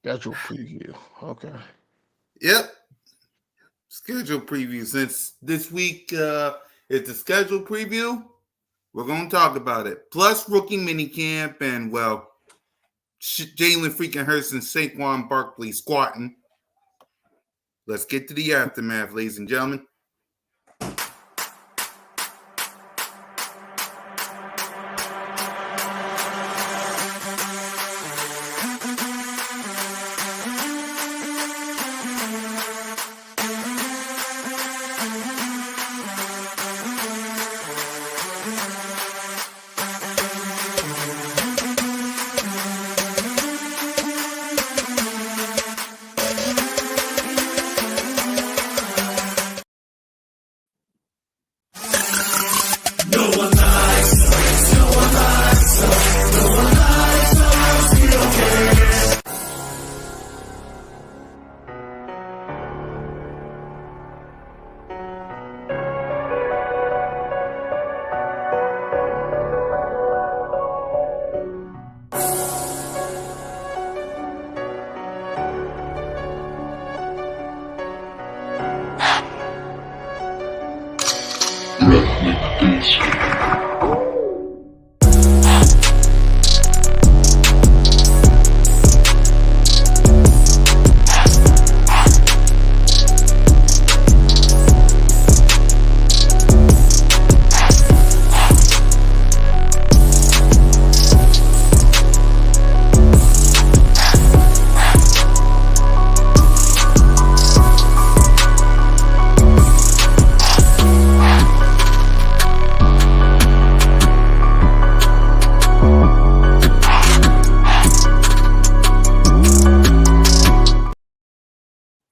Schedule preview. Okay. Yep, schedule preview. Since this week is the schedule preview, we're going to talk about it. Plus rookie minicamp and, well, Jalen freaking Hurts and Saquon Barkley squatting. Let's get to the aftermath, ladies and gentlemen.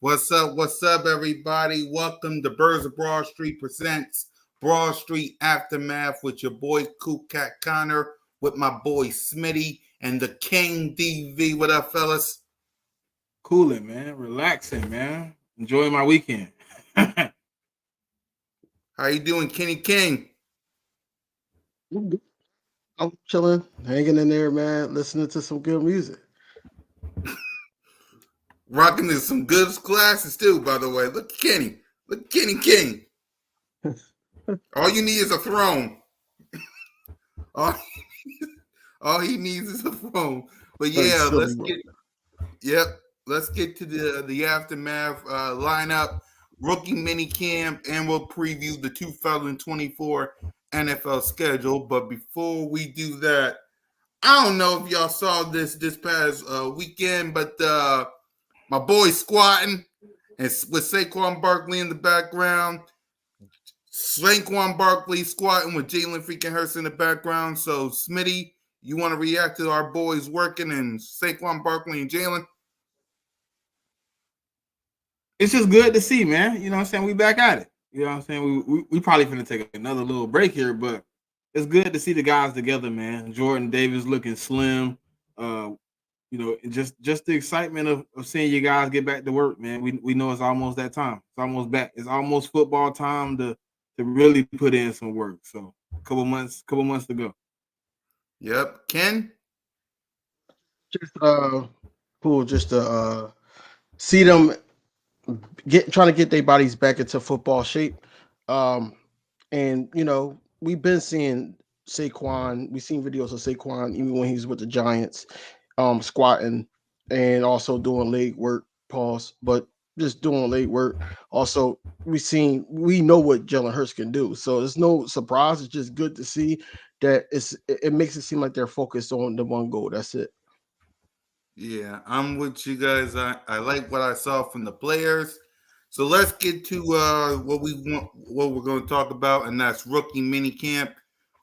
What's up? What's up, everybody? Welcome to Birds of Broad Street presents Broad Street Aftermath with your boy Cool Cat Connor, with my boy Smitty and the King DV. What up, fellas? Cooling, man. Relaxing, man. Enjoying my weekend. How you doing, Kenny King? I'm chilling, hanging in there, man, listening to some good music. Rocking to some good glasses too, by the way. Look, Kenny. Look, Kenny King. All you need is a throne. All, all he needs is a throne. But yeah, let's get to the aftermath lineup, rookie mini camp, and we'll preview the 2024 NFL schedule. But before we do that, I don't know if y'all saw this past weekend, but my boy squatting and with Saquon Barkley in the background. Saquon Barkley squatting with Jalen freaking Hurts in the background. So, Smitty, you want to react to our boys working and Saquon Barkley and Jalen? It's just good to see, man. You know what I'm saying? We back at it. You know what I'm saying? We probably finna take another little break here, but it's good to see the guys together, man. Jordan Davis looking slim. Just the excitement of seeing you guys get back to work, man. We know it's almost that time. It's almost back. It's almost football time to really put in some work. So couple months to go. Yep. Ken? Just cool, just to see them trying to get their bodies back into football shape. And we've been seeing Saquon. We've seen videos of Saquon even when he's with the Giants, squatting and also doing leg work. Pause, but just doing leg work. Also, we know what Jalen Hurts can do, so it's no surprise. It's just good to see that it makes it seem like they're focused on the one goal. That's it. Yeah, I'm with you guys. I like what I saw from the players. So let's get to what we're going to talk about, and that's rookie mini camp.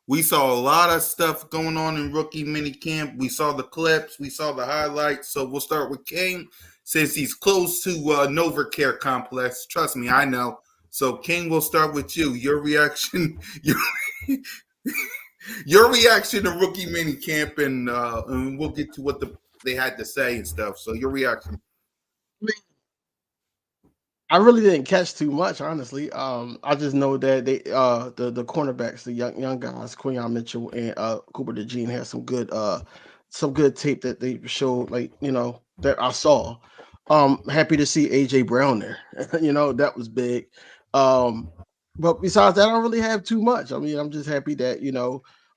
We saw a lot of stuff going on in rookie mini camp. We saw the clips, we saw the highlights. So we'll start with King, since he's close to Novacare complex. Trust me, I know. So King, we'll start with you. Your reaction, your reaction to rookie mini camp, and we'll get to what they had to say and stuff. So your reaction. I really didn't catch too much, honestly. I just know that they the cornerbacks, the young guys, Quinion Mitchell and Cooper DeJean had some good tape that they showed, like that I saw. Happy to see AJ Brown there. That was big. But besides that, I don't really have too much. I mean, I'm just happy that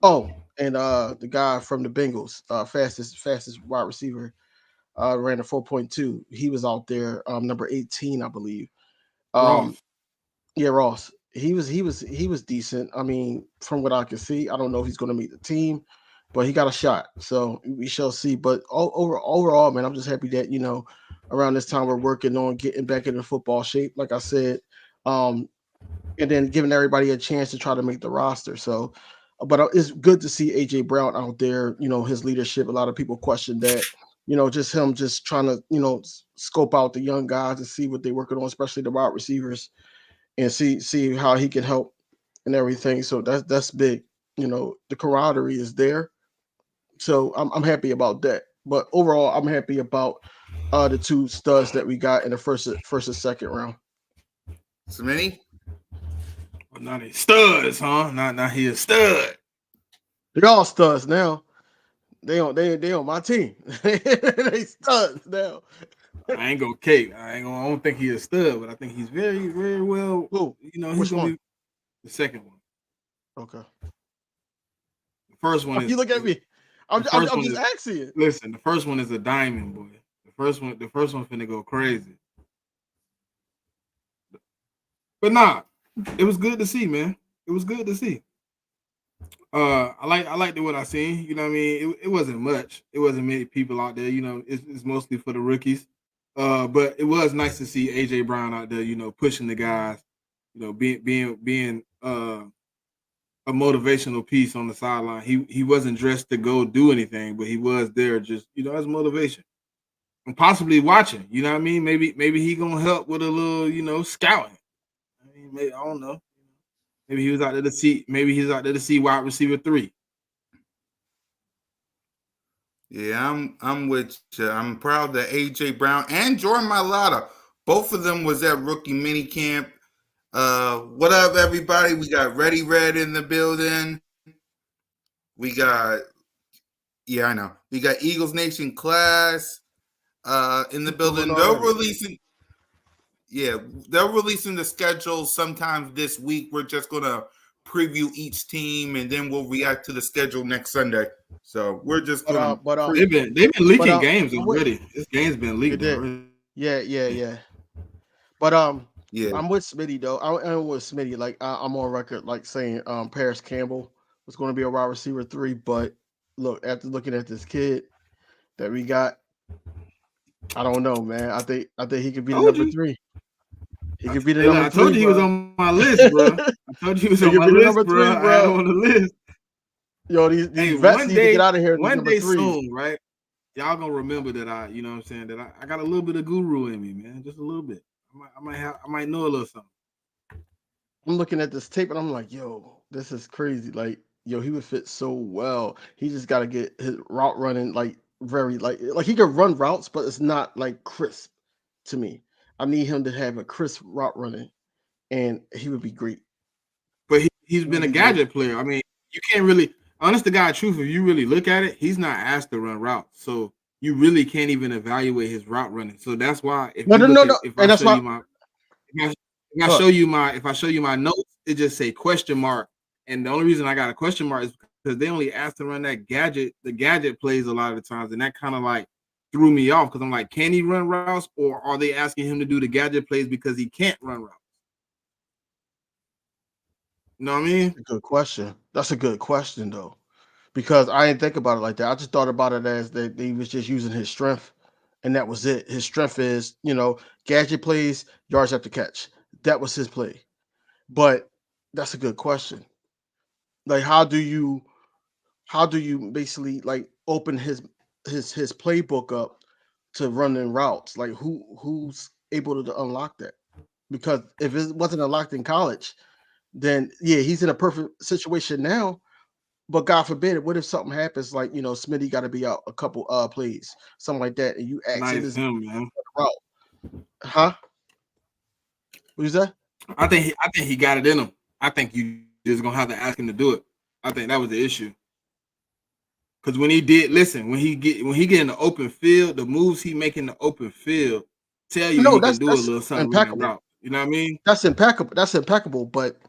Oh, and the guy from the Bengals, fastest wide receiver, ran a 4.2. He was out there, number 18, I believe. Um, Ross. yeah, Ross. He was decent. I mean, from what I can see, I don't know if he's going to meet the team, but he got a shot. So we shall see. But overall, man, I'm just happy that around this time we're working on getting back into football shape. Like I said, um, and then giving everybody a chance to try to make the roster. So, but it's good to see AJ Brown out there. His leadership. A lot of people question that. Just him, just trying to scope out the young guys and see what they're working on, especially the wide receivers, and see how he can help and everything. So that's big. The camaraderie is there. So I'm happy about that. But overall, I'm happy about the two studs that we got in the first and second round. Smitty? Well, now they studs, huh? Now he a stud. They're all studs now. They on my team. They studs now. I ain't gonna cake. I don't think he a stud, but I think he's very, very well. Who? He's Which gonna one? be the second one. Okay. The first one is You look at me. I'm the first one just is asking you. listen, the first one is a diamond, boy. The first one finna go crazy. But nah, it was good to see, man. It was good to see. I liked what I seen. You know what I mean? It wasn't much. It wasn't many people out there. It's mostly for the rookies. But it was nice to see AJ Brown out there. Pushing the guys. Being a motivational piece on the sideline. He wasn't dressed to go do anything, but he was there just as motivation and possibly watching. You know what I mean? Maybe he gonna help with a little scouting. I mean, maybe, I don't know. Maybe he was out there to see. Maybe he's out there to see wide receiver 3. Yeah, I'm with you. I'm proud that AJ Brown and Jordan Mailata, both of them was at rookie mini camp. What up, everybody? We got Ready Red in the building. We got, I know. We got Eagles Nation class in the building. They're releasing the schedule sometime this week. We're just gonna preview each team and then we'll react to the schedule next Sunday. So we're just gonna. They've been leaking games already. This game's been leaked already. Yeah. But yeah, I'm with Smitty though. I'm with Smitty. Like I'm on record like saying Paris Campbell was going to be a wide receiver 3. But look, after looking at this kid that we got, I don't know, man. I think he could be the number 3. He could be the number 3. I told you he was on my list, bro. I told you he was on my list, bro. I had him on the list. Yo, these vets need to get out of here. One day soon, right? Y'all gonna remember that that I got a little bit of guru in me, man. Just a little bit. I might know a little something. I'm looking at this tape and I'm like, yo, this is crazy. Like, yo, he would fit so well. He just got to get his route running like very like he could run routes, but it's not like crisp to me. I need him to have a crisp route running, and he would be great. But he's been a gadget player. I mean, you can't really, honest to God, truth, if you really look at it, he's not asked to run routes. So you really can't even evaluate his route running. So that's why if I show you my notes, it just say question mark. And the only reason I got a question mark is because they only asked to run the gadget plays a lot of the times, and that kind of like threw me off because I'm like, can he run routes, or are they asking him to do the gadget plays because he can't run routes? You know what I mean? Good question. That's a good question though, because I didn't think about it like that. I just thought about it as that he was just using his strength, and that was it. His strength is gadget plays, yards after catch. That was his play. But that's a good question. Like, how do you basically like open his playbook up to running routes? Like, who's able to unlock that? Because if it wasn't unlocked in college, then yeah, he's in a perfect situation now. But God forbid, what if something happens? Like Smitty got to be out a couple plays, something like that, and you ask him, man. Route, huh? What is that? I think he got it in him. I think you just gonna have to ask him to do it. I think that was the issue. Because when he get in the open field, the moves he make in the open field tell you No, he can do a little something running impeccable. route. You know what I mean? That's impeccable. That's impeccable. But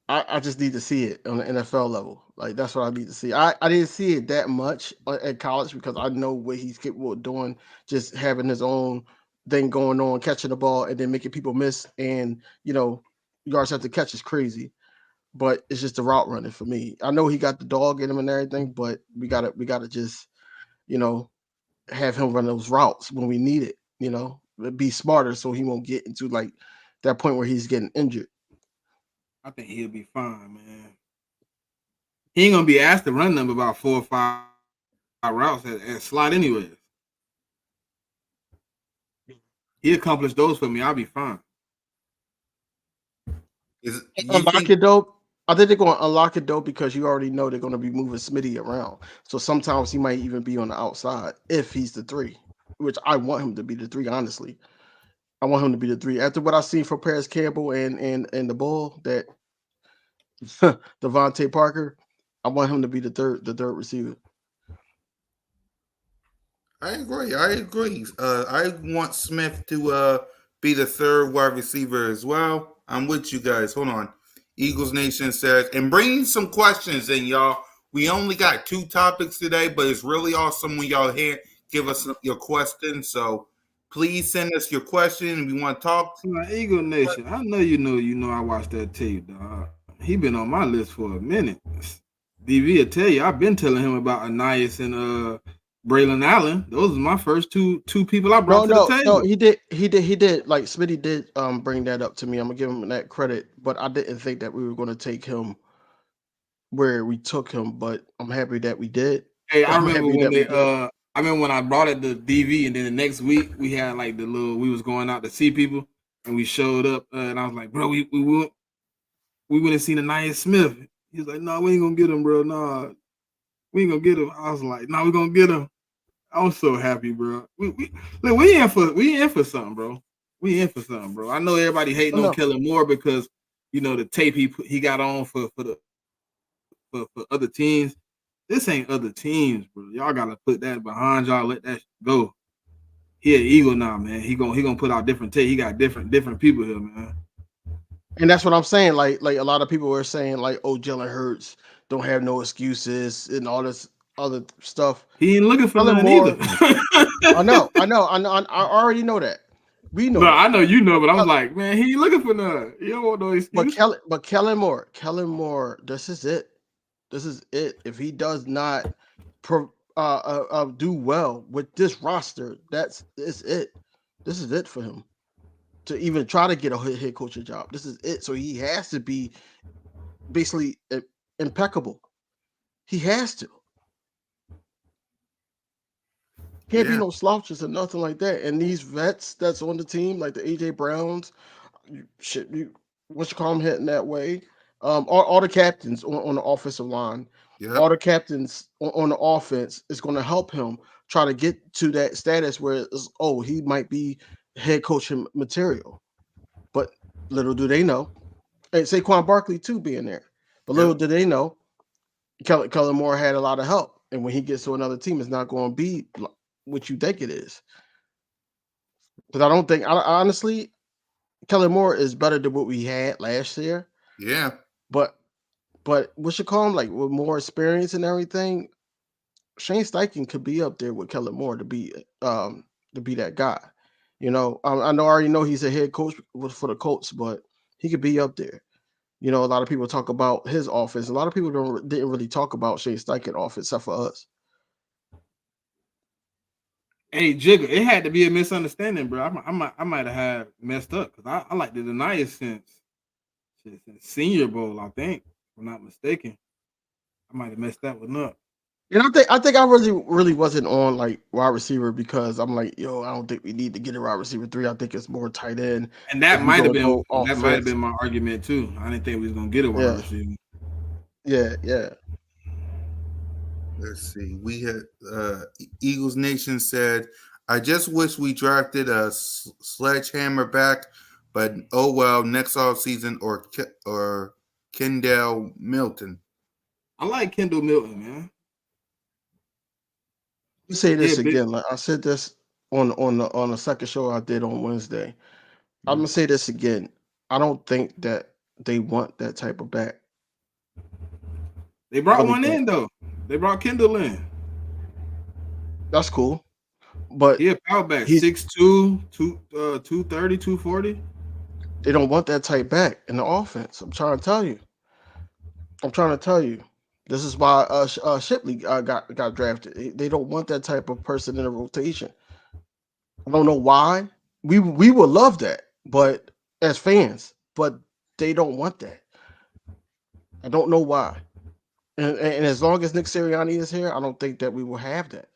I just need to see it on the NFL level. Like that's what I need to see. I didn't see it that much at college because I know what he's capable of doing. Just having his own thing going on, catching the ball and then making people miss, and yards after catch is crazy. But it's just the route running for me. I know he got the dog in him and everything, but we gotta just have him run those routes when we need it. Be smarter so he won't get into like that point where he's getting injured. I think he'll be fine, man. He ain't gonna be asked to run them about 4 or 5 routes at slot anyways. He accomplished those for me. I'll be fine. You Unlock think it though. I think they're going to unlock it though because you already know they're going to be moving Smitty around. So sometimes he might even be on the outside if he's the 3, which I want him to be the 3. Honestly, I want him to be the 3. After what I seen from Paris Campbell and the Bull, that Devontae Parker, I want him to be the third receiver. I agree. I want Smith to be the third wide receiver as well. I'm with you guys. Hold on. Eagles Nation says, and bring some questions in, y'all. We only got 2 topics today, but it's really awesome when y'all here give us your questions. So please send us your question. We want to talk. Eagle Nation, I know you know I watched that tape, dog. He been on my list for a minute. DV will tell you, I've been telling him about Anais and Braylon Allen. Those are my first two people I brought to the table. No, he did. Like Smitty did bring that up to me. I'm gonna give him that credit, but I didn't think that we were gonna take him where we took him. But I'm happy that we did. Hey, I remember when I brought it to DV, and then the next week we had like we was going out to see people, and we showed up, and I was like, bro, we went and seen Anais Smith. He was like, no, we ain't gonna get him, bro. No, we ain't gonna get him. I was like, no, we gonna get him. I was so happy, bro. We in for something, bro. We in for something, bro. I know everybody hating on Kellen Moore because the tape he got on for other teams. This ain't other teams, bro. Y'all gotta put that behind y'all. Let that go. He an Eagle now, man. He gonna put out different tape. He got different people here, man. And that's what I'm saying. Like a lot of people were saying, like, oh, Jalen Hurts don't have no excuses and all this other stuff. He ain't looking for nothing either. I know. I already know that. We know. No, I know you know, but I'm like, man, he ain't looking for nothing. You don't want no excuse. But Kellen Moore, this is it. This is it. If he does not do well with this roster, this is it. This is it for him to even try to get a head coaching job. This is it. So he has to be basically impeccable. He has to. Can't be no slouches or nothing like that. And these vets that's on the team, like the AJ Browns, what you call them, heading that way. All the captains on the offensive line, all the captains on the offense is going to help him try to get to that status where he might be head coaching material. But little do they know, and Saquon Barkley too being there. But little do they know, Kellen Moore had a lot of help, and when he gets to another team, it's not going to be what you think it is. Because I don't think, honestly, Kellen Moore is better than what we had last year. Yeah. But what you call him, like with more experience and everything, Shane Steichen could be up there with Kellen Moore to be that guy. I already know he's a head coach for the Colts, but he could be up there. A lot of people talk about his offense. A lot of people didn't really talk about Shane Steichen offense except for us. Hey, Jigga, it had to be a misunderstanding, bro. I might have messed up because I like to deny it since Senior Bowl, I think, if I'm not mistaken. I might have messed that one up. And I think I really wasn't on like wide receiver because I'm like, I don't think we need to get a wide receiver 3. I think it's more tight end. And that might have been my argument too. I didn't think we was gonna get a wide receiver. Yeah. Let's see. We had Eagles Nation said, I just wish we drafted a sledgehammer back, but oh well, next offseason or Kendall Milton. I like Kendall Milton, man. say this Yeah, big. again. Like I said this on the second show I did on Wednesday. I'm gonna say this again. I don't think that they want that type of back. They brought Really one don't. in though. They brought Kendall in. That's cool, but He a power back, he's 6'2", 230, 240. they don't want that type back in the offense. I'm trying to tell you. I'm trying to tell you. This is why Shipley got drafted. They don't want that type of person in the rotation. I don't know why. We would love that, but as fans, but they don't want that. I don't know why. And as long as Nick Sirianni is here, I don't think that we will have that.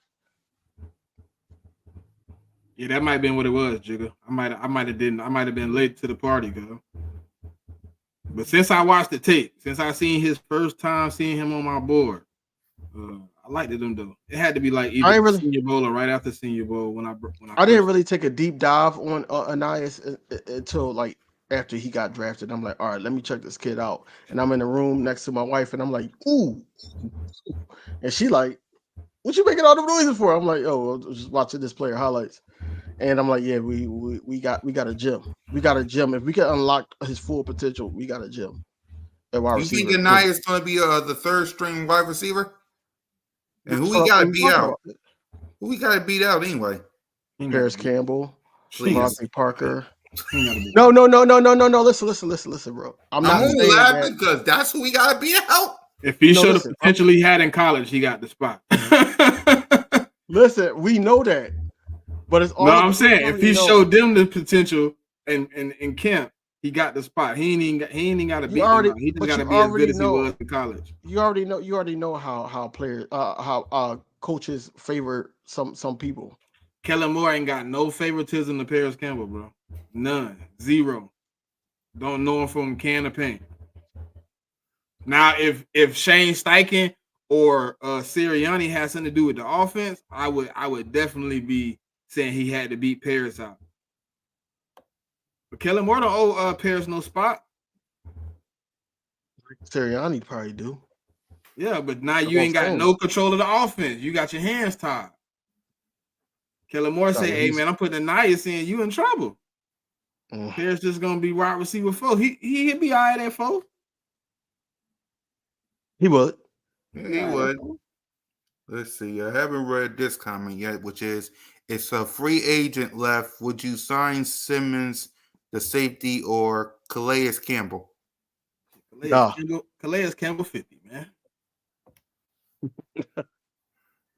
Yeah, that might have been what it was, Jigga. I might have been late to the party, girl. But since I watched the tape, since I seen his first time seeing him on my board, I liked him though. It had to be like either really, Senior Bowl or right after Senior Bowl when I didn't really take a deep dive on Anais until like after he got drafted. I'm like, all right, let me check this kid out. And I'm in the room next to my wife, and I'm like, ooh, and she like, what you making all the noises for? I'm like, oh, I was just watching this player highlights. And I'm like, yeah, we got a gym. We got a gym. If we can unlock his full potential, we got a gym. You think Anaya is going to be the third string wide receiver? And who we got to beat out? Who we got to beat out anyway? Paris Campbell, Devontae Parker. No. Listen, bro. I'm only laughing because that's who we got to beat out. If he showed the potential he had in college, he got the spot. Listen, we know that. But it's all no, I'm saying if he showed them the potential in camp, he got the spot. He ain't even got to beat them. He just got to be as good as he was in college. You already know how players how coaches favor some people. Kellen Moore ain't got no favoritism to Paris Campbell, bro. None. Zero. Don't know him from can of paint. Now, if Shane Steichen or Sirianni has something to do with the offense, I would definitely be saying he had to beat Paris out. But Kellen Moore don't owe Paris no spot. Sirianni probably do. Yeah, but now you ain't got no control of the offense. You got your hands tied. Kellen Moore say, hey, man, I'm putting Anais in. You in trouble. Paris just going to be wide receiver 4. He'd be all right at 4. He would. He would. Let's see. I haven't read this comment yet, which is, it's a free agent left. Would you sign Simmons, the safety, or Calais Campbell? Calais Campbell 50, man.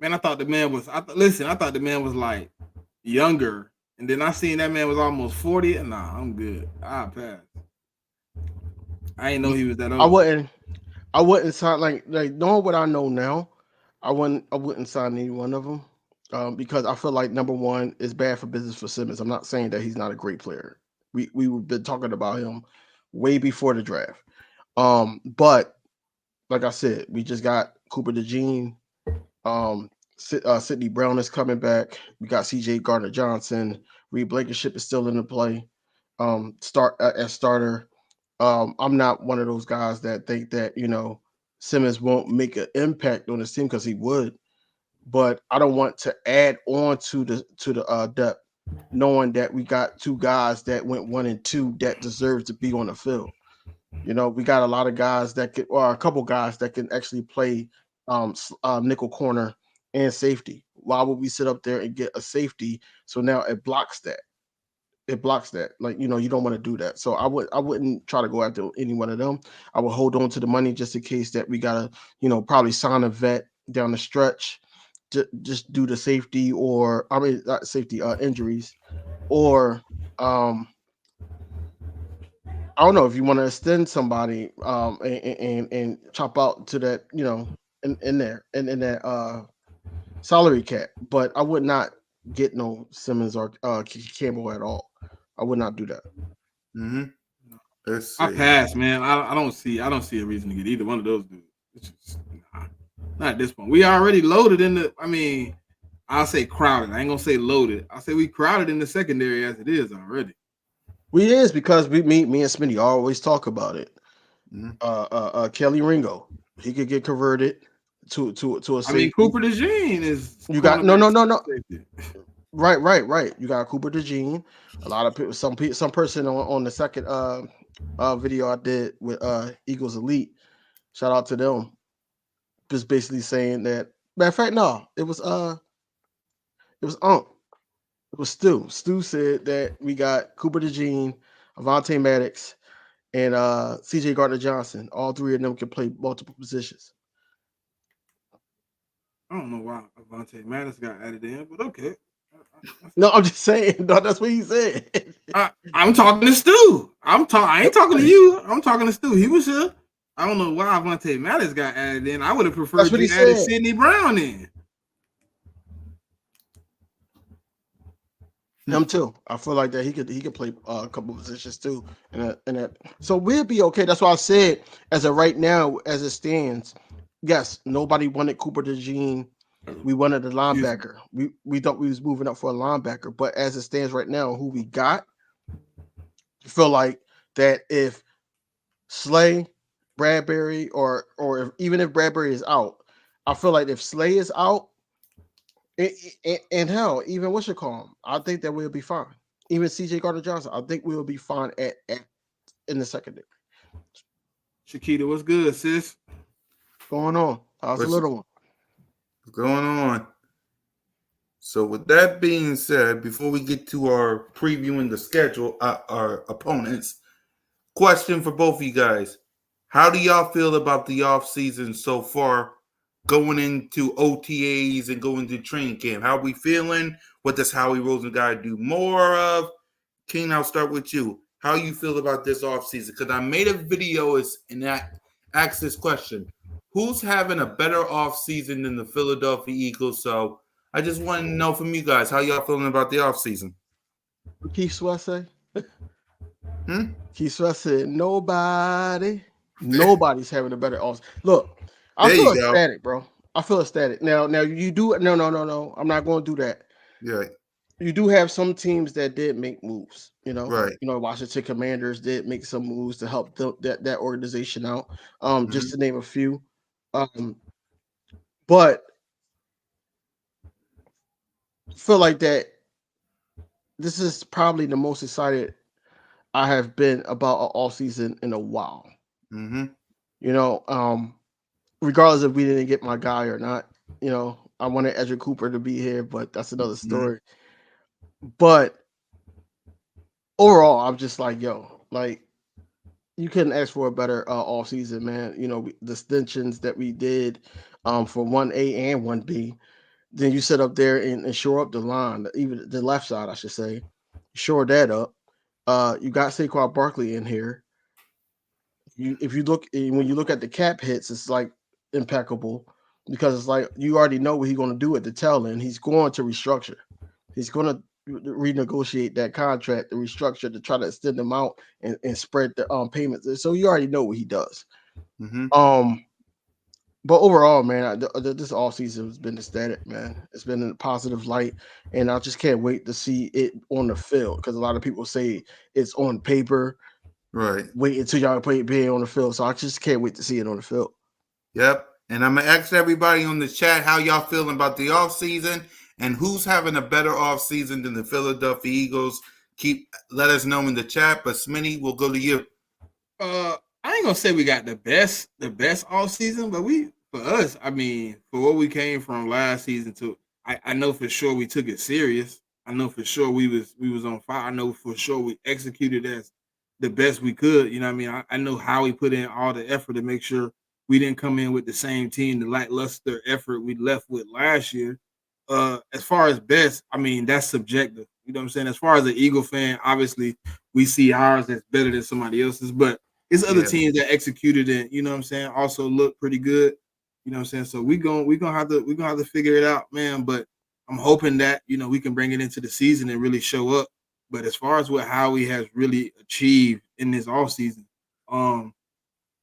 Man, I thought the man was like younger. And then I seen that man was almost 40. And nah, I'm good. I'll pass. I didn't know he was that old. I wouldn't sign like knowing what I know now. I wouldn't sign any one of them because I feel like number one is bad for business for Simmons. I'm not saying that he's not a great player. We've been talking about him way before the draft. But like I said, we just got Cooper DeJean. Sidney Brown is coming back. We got CJ Gardner-Johnson. Reed Blankenship is still in the play. As starter. I'm not one of those guys that think that Simmons won't make an impact on his team because he would, but I don't want to add on to the depth, knowing that we got 2 guys that went 1 and 2 that deserves to be on the field. We got a lot of guys that could, or a couple guys that can actually play nickel corner and safety. Why would we sit up there and get a safety? So now it blocks that. Like, you don't want to do that. So I wouldn't try to go after any one of them. I would hold on to the money just in case that we gotta, probably sign a vet down the stretch, just do the safety not safety injuries, or I don't know if you want to extend somebody and chop out to that, in that salary cap. But I would not get no Simmons or Campbell at all. I would not do that. Mm-hmm. I pass, man. I don't see a reason to get either one of those dudes. It's just, not at this point. We already loaded in the. I mean, I'll say crowded. I ain't gonna say loaded. I'll say we crowded in the secondary as it is already. We is because me and Smitty always talk about it. Kelly Ringo, he could get converted. to a I safety. mean, Cooper DeJean is You got no. safety. Right. You got Cooper DeJean. A lot of people, some person on the second video I did with Eagles Elite. Shout out to them. Just basically saying that. Matter of fact, no, it was Unc. It was Stu. Stu said that we got Cooper DeJean, Avonte Maddox, and CJ Gardner Johnson. All three of them can play multiple positions. I don't know why Avonte Maddox got added in, but okay. No, I'm just saying. No, that's what he said. I'm talking to Stu. I ain't talking to you. I'm talking to Stu. He was here. I don't know why Avonte Maddox got added in. I would have preferred you added Sidney Brown in. Him too. I feel like that he could play a couple positions too. And that so we'll be okay. That's why I said as of right now, as it stands, yes, nobody wanted Cooper DeJean. We wanted a linebacker. We thought we was moving up for a linebacker, but as it stands right now, who we got, I feel like that if Slay, Bradbury, or even if Bradbury is out, I feel like if Slay is out, and hell, even what you call him, I think that we'll be fine. Even CJ Gardner Johnson, I think we'll be fine at in the secondary. Shakita, what's good, sis? Going on? How's the little one? What's going on? So with that being said, before we get to our previewing the schedule, our opponents, question for both of you guys. How do y'all feel about the offseason so far, going into OTAs and going to training camp? How are we feeling? What does Howie Roseman got to do more of? King, I'll start with you. How you feel about this offseason? Because I made a video and asked this question. Who's having a better offseason than the Philadelphia Eagles? So I just want to know from you guys, how y'all feeling about the offseason? Keith Sweat say? Keith Sweat said, nobody's having a better offseason. Look, I feel ecstatic, bro. I feel ecstatic. Now you do no. I'm not going to do that. Yeah. You do have some teams that did make moves, Right. Washington Commanders did make some moves to help that organization out. Just to name a few. But I feel like that this is probably the most excited I have been about an all season in a while. Regardless if we didn't get my guy or not, I wanted Edgerrin Cooper to be here, but that's another story. But overall, I'm just like, you couldn't ask for a better all season, man. The extensions that we did for 1A and 1B. Then you sit up there and shore up the line, even the left side, I should say. Shore that up. You got Saquon Barkley in here. When you look at the cap hits, it's like impeccable because it's like you already know what he's going to do at the tail end. He's going to restructure. He's going to renegotiate that contract, to restructure, to try to extend them out and spread the payments. So you already know what he does. But overall, man, this all season has been ecstatic, man. It's been in a positive light, and I just can't wait to see it on the field because a lot of people say it's on paper. Right. Wait until y'all play it on the field. So I just can't wait to see it on the field. Yep. And I'm going to ask everybody on the chat how y'all feeling about the offseason and who's having a better offseason than the Philadelphia Eagles. Let us know in the chat. But Smitty, we'll go to you. I ain't gonna say we got the best all season, but for us, I mean, for what we came from last season to, I know for sure we took it serious. I know for sure we was on fire. I know for sure we executed as the best we could. You know what I mean? I know how we put in all the effort to make sure we didn't come in with the same team, the lackluster effort we left with last year. As far as best, I mean, that's subjective. You know what I'm saying? As far as an Eagle fan, obviously we see ours that's better than somebody else's, but it's other teams that executed it, you know what I'm saying, also look pretty good. You know what I'm saying? So we're gonna have to figure it out, man. But I'm hoping that, we can bring it into the season and really show up. But as far as what Howie has really achieved in this offseason,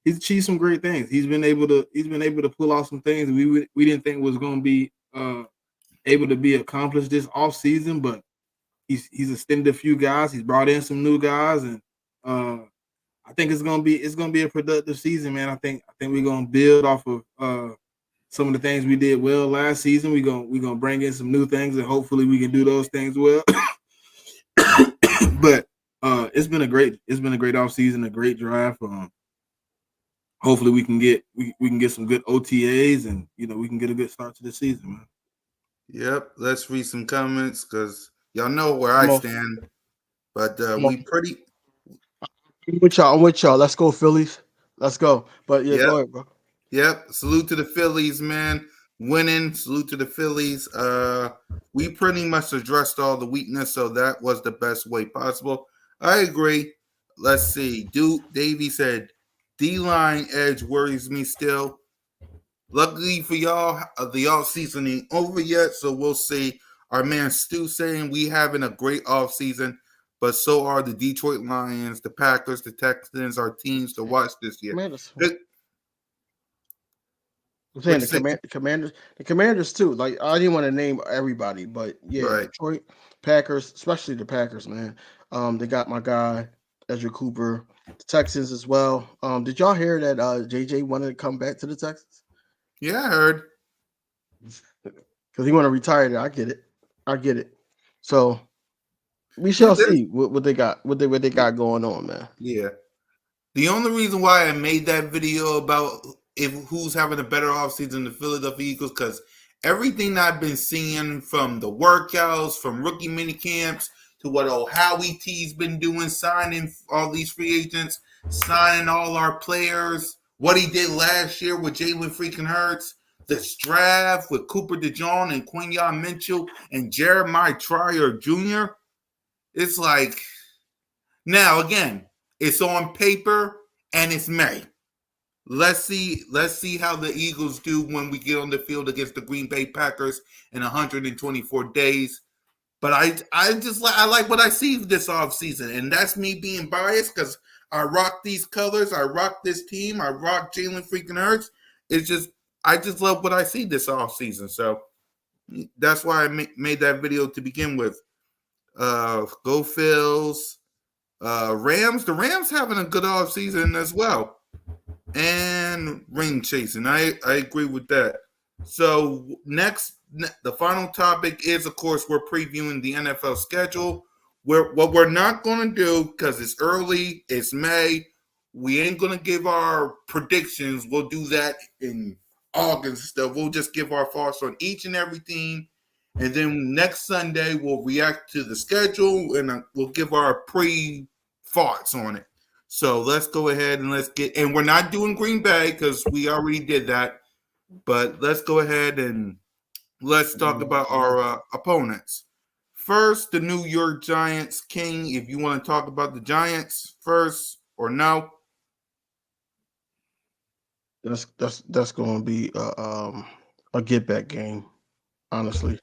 he's achieved some great things. He's been able to pull off some things we didn't think was gonna be able to be accomplished this offseason, but he's extended a few guys, he's brought in some new guys, and I think it's gonna be a productive season, man. I think we're gonna build off of some of the things we did well last season. We're gonna bring in some new things, and hopefully we can do those things well. But it's been a great offseason, a great draft. Hopefully we can get some good OTAs, and we can get a good start to the season, man. Yep. Let's read some comments because y'all know where I stand. But I'm with y'all. Let's go, Phillies. Let's go. But yeah, go ahead, bro. Yep. Salute to the Phillies, man. Winning. Salute to the Phillies. We pretty much addressed all the weakness, so that was the best way possible. I agree. Let's see. Davey said, D-line edge worries me still. Luckily for y'all, the offseason ain't over yet, so we'll see. Our man Stu saying we having a great offseason, but so are the Detroit Lions, the Packers, the Texans, our teams to watch this year. I'm saying the Commanders too. Like, I didn't want to name everybody, but yeah, right. Detroit, Packers, especially the Packers, man. They got my guy Ezra Cooper, the Texans as well. Did y'all hear that JJ wanted to come back to the Texans? Yeah, I heard. Because he want to retire there. I get it. So we shall see what they got, what they got going on, man. Yeah. The only reason why I made that video about who's having a better offseason than the Philadelphia Eagles, because everything I've been seeing from the workouts, from rookie mini camps, to what old Howie T's been doing, signing all these free agents, signing all our players, what he did last year with Jalen freaking Hurts, this draft with Cooper DeJean and Quinyon Mitchell and Jeremiah Trier Jr. It's like, now again, it's on paper and it's May. Let's see how the Eagles do when we get on the field against the Green Bay Packers in 124 days. But I like what I see this offseason, and that's me being biased because I rock these colors, I rock this team, I rock Jalen freaking Hurts. I just love what I see this offseason. So that's why I made that video to begin with. Go Phils. Rams. The Rams having a good offseason as well. And ring chasing. I agree with that. So next, the final topic is, of course, we're previewing the NFL schedule. What we're not going to do, because it's early, it's May, we ain't going to give our predictions. We'll do that in August and stuff. We'll just give our thoughts on each and every team. And then next Sunday, we'll react to the schedule and we'll give our pre-thoughts on it. So let's go ahead and and we're not doing Green Bay because we already did that. But let's go ahead and let's talk about our opponents. First, the New York Giants. King, if you want to talk about the Giants first or no? That's going to be a get back game, honestly.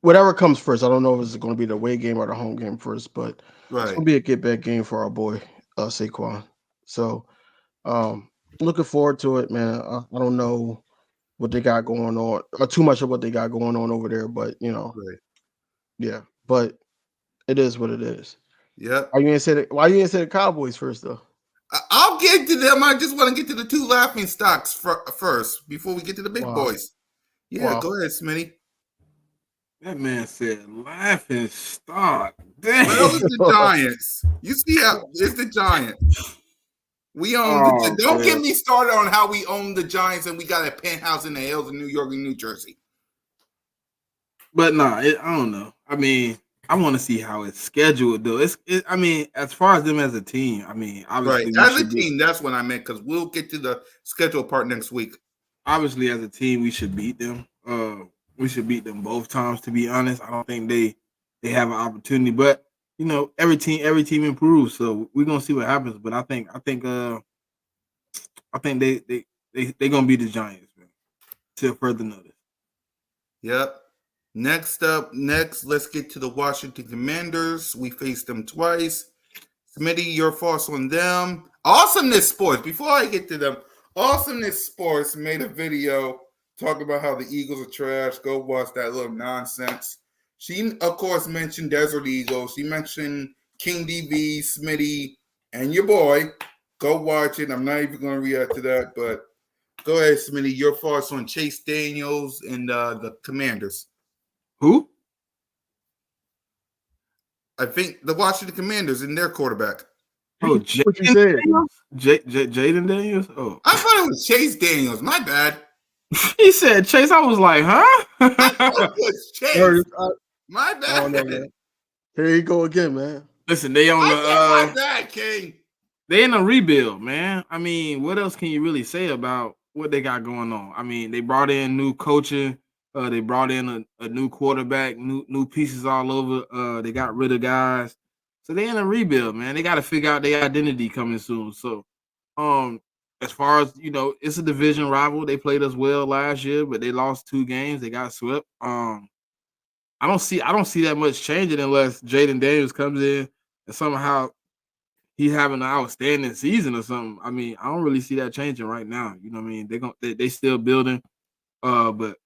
Whatever comes first. I don't know if it's going to be the away game or the home game first, but it's going to be a get back game for our boy Saquon. So, looking forward to it, man. I don't know what they got going on, or too much of what they got going on over there, but yeah. But it is what it is. Yep. Why you didn't say the Cowboys first, though? I'll get to them. I just want to get to the two laughing stocks first before we get to the big boys. Yeah, go ahead, Smitty. That man said laughing stock. Damn. Well, it's the Giants. You see how it's the Giants. We own don't get me started on how we own the Giants and we got a penthouse in the hills of New York and New Jersey. But I don't know. I mean, I want to see how it's scheduled, though. I mean, as far as them as a team, I mean, obviously, as a team, that's what I meant, because we'll get to the schedule part next week. Obviously, as a team, we should beat them. We should beat them both times. To be honest, I don't think they have an opportunity, but every team improves, so we're gonna see what happens. But I think they gonna beat the Giants, man, till further notice. Yep. Next, let's get to the Washington Commanders. We faced them twice. Smitty, your thoughts on them? Awesomeness Sports. Before I get to them, Awesomeness Sports made a video talking about how the Eagles are trash. Go watch that little nonsense. She, of course, mentioned Desert Eagle. She mentioned King DV, Smitty, and your boy. Go watch it. I'm not even going to react to that, but Go ahead, Smitty. Your thoughts on Chase Daniels and the Commanders? Who? I think the Washington Commanders and their quarterback. Oh, What you said? Jaden Daniels. Oh, I thought it was Chase Daniels. My bad. he said Chase. I was like, I thought huh? it was Chase. Heard- My I bad. don't know, man. Here you go again, man. Listen, they on I said my the bad, King. they in a rebuild, man. I mean, what else can you really say about what they got going on? I mean, they brought in new coaching. They brought in a new quarterback, new pieces all over. They got rid of guys, so they in a rebuild, man. They got to figure out their identity coming soon. So, as far as it's a division rival. They played us well last year, but they lost 2 games. They got swept. I don't see that much changing unless Jaden Daniels comes in and somehow he having an outstanding season or something. I mean, I don't really see that changing right now. You know what I mean? They still building. But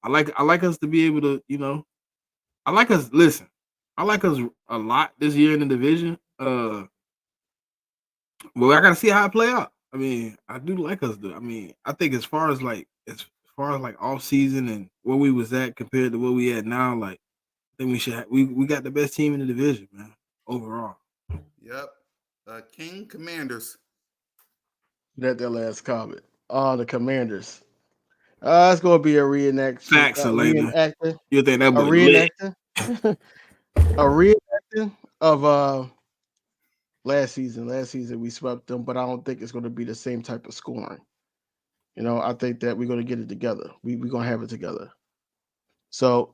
I like us to be able to, I like us. Listen, I like us a lot this year in the division. Well, I gotta see how it play out. I mean, I do like us. I mean, I think as far as like off season and where we was at compared to where we at now, like I think we should we got the best team in the division, man. Overall. Yep. King Commanders. That last comment. The Commanders. It's gonna be a reenaction. Facts, Elena. Reenacting. You think that A boy lit? reenacting. A reenacting of last season. Last season we swept them, but I don't think it's gonna be the same type of scoring. I think that we're gonna get it together. We're gonna have it together. So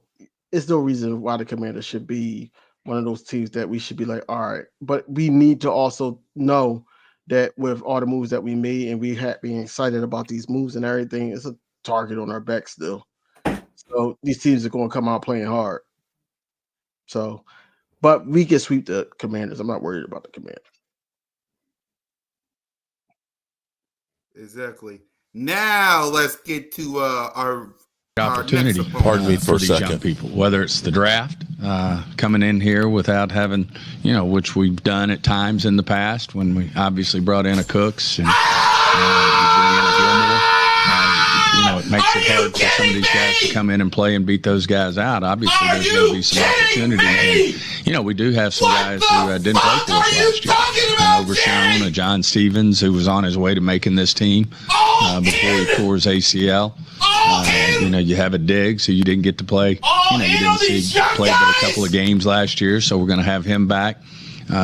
it's no reason why the Commanders should be one of those teams that we should be like, all right. But we need to also know that with all the moves that we made and we had being excited about these moves and everything, it's a target on our back still. So these teams are going to come out playing hard. So, but we can sweep the Commanders. I'm not worried about the Commanders. Exactly. Now let's get to our opportunity. next opponent. Pardon me for a these young second. people, whether it's the draft, coming in here without having, which we've done at times in the past when we obviously brought in a Cooks and you bring in a Gilmore. It makes it hard for some of these guys to come in and play and beat those guys out. Obviously, there's going to be some opportunities. And, we do have some guys who didn't play for us last year. An Overshown, a John Stevens, who was on his way to making this team before he tore his ACL. You have a Diggs who you didn't get to play. You didn't see play but a couple of games last year, so we're going to have him back.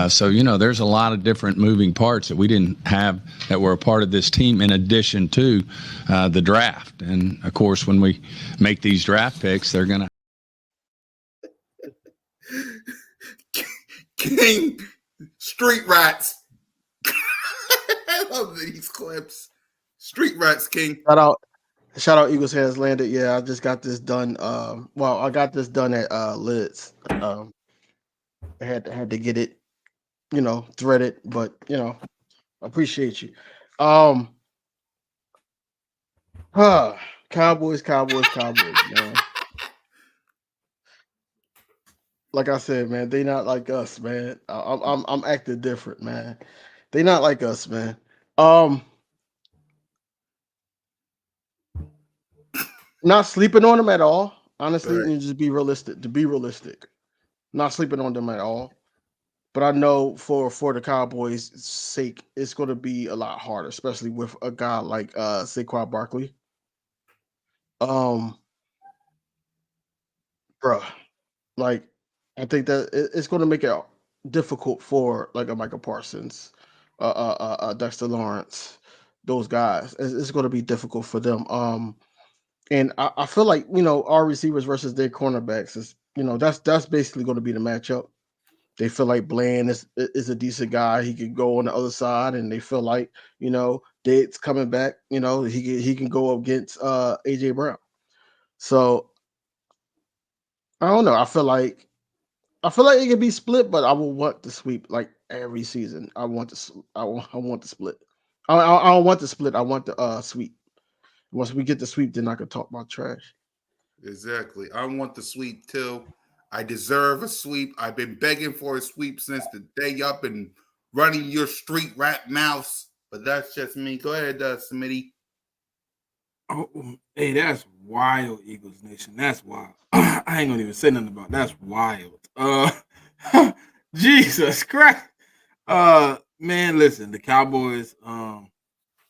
So there's a lot of different moving parts that we didn't have that were a part of this team in addition to the draft. And, of course, when we make these draft picks, they're going to. King Street Rats. I love these clips. Street Rats, King. Shout out Eagles has landed. Yeah, I just got this done. I got this done at Lids. I had to get it, threaded, but appreciate you. Cowboys, man. Like I said, man, they not like us, man. I'm acting different, man. They not like us, man. Not sleeping on them at all. Honestly, Right. and just be realistic. To be realistic, not sleeping on them at all. But I know for the Cowboys' sake, it's going to be a lot harder, especially with a guy like Saquon Barkley. Bruh, like I think that it's going to make it difficult for like a Michael Parsons, Dexter Lawrence, those guys. It's going to be difficult for them. And I feel like our receivers versus their cornerbacks is that's basically going to be the matchup. They feel like Bland is a decent guy. He can go on the other side, and they feel like Date's coming back. He can go against AJ Brown. So I don't know. I feel like it can be split, but I will want to sweep like every season. I want to split. I don't want the split. I want the sweep. Once we get the sweep, then I can talk about trash. Exactly. I want the sweep too. I deserve a sweep. I've been begging for a sweep since the day up and running your street rat mouse. But that's just me. Go ahead, Smitty. Oh, hey, that's wild, Eagles Nation. That's wild. I ain't gonna even say nothing about that. That's wild. Jesus Christ. Man, listen, the Cowboys,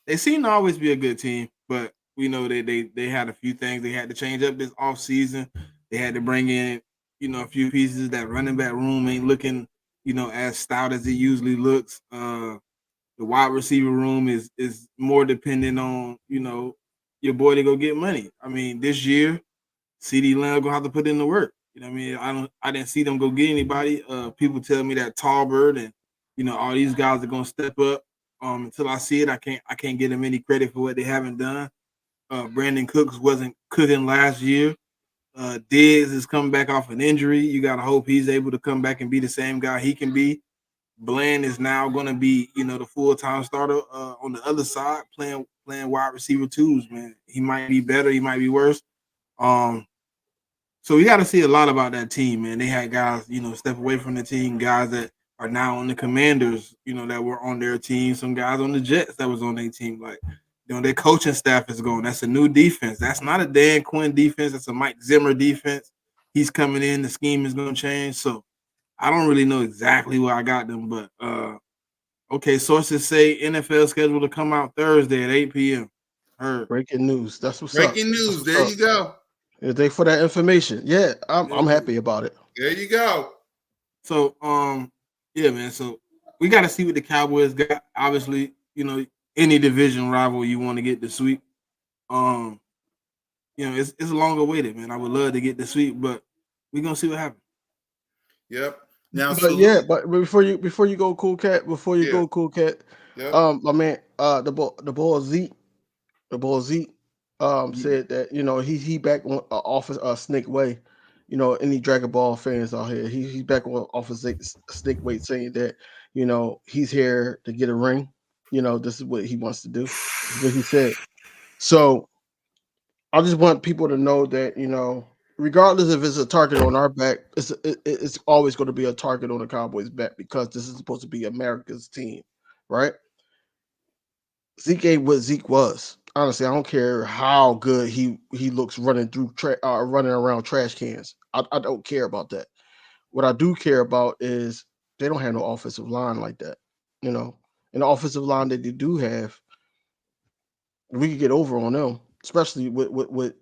they seem to always be a good team, but we know they had a few things they had to change up this offseason. They had to bring in, a few pieces. That running back room ain't looking, as stout as it usually looks. The wide receiver room is more dependent on, your boy to go get money. I mean, this year, CeeDee Lamb gonna have to put in the work. You know what I mean? I didn't see them go get anybody. People tell me that Tallbird and all these guys are gonna step up. Until I see it, I can't give them any credit for what they haven't done. Brandon Cooks wasn't cooking last year. Diggs is coming back off an injury. You gotta hope he's able to come back and be the same guy he can be. Bland is now going to be, the full-time starter on the other side, playing wide receiver twos, man. He might be better, he might be worse. So we got to see a lot about that team, man. They had guys, step away from the team, guys that are now on the Commanders, that were on their team, some guys on the Jets that was on their team. Like, their coaching staff is going. That's a new defense. That's not a Dan Quinn defense. That's a Mike Zimmer defense. He's coming in. The scheme is going to change. So I don't really know exactly where I got them, but okay, sources say NFL scheduled to come out Thursday at 8 p.m. Heard. Breaking news. That's what's Breaking up. Breaking news. What's there up. you go. Thanks for that information. Yeah, I'm happy about it. There you go. So, yeah, man. So we got to see what the Cowboys got. Obviously, any division rival you want to get the sweep. It's long awaited, man. I would love to get the sweep, but we're gonna see what happens. Yep. Now, but before you go, Cool Cat. My man, the ball Zeke said that he back on off Snake Way. Any Dragon Ball fans out here, he's back on off of Snake Way, saying that he's here to get a ring. This is what he wants to do. This is what he said. So I just want people to know that regardless if it's a target on our back, it's always going to be a target on the Cowboys' back, because this is supposed to be America's team, right? Zeke ain't what Zeke was. Honestly, I don't care how good he looks running around trash cans. I don't care about that. What I do care about is they don't have no offensive line like that. And the offensive line that they do have, we could get over on them, especially with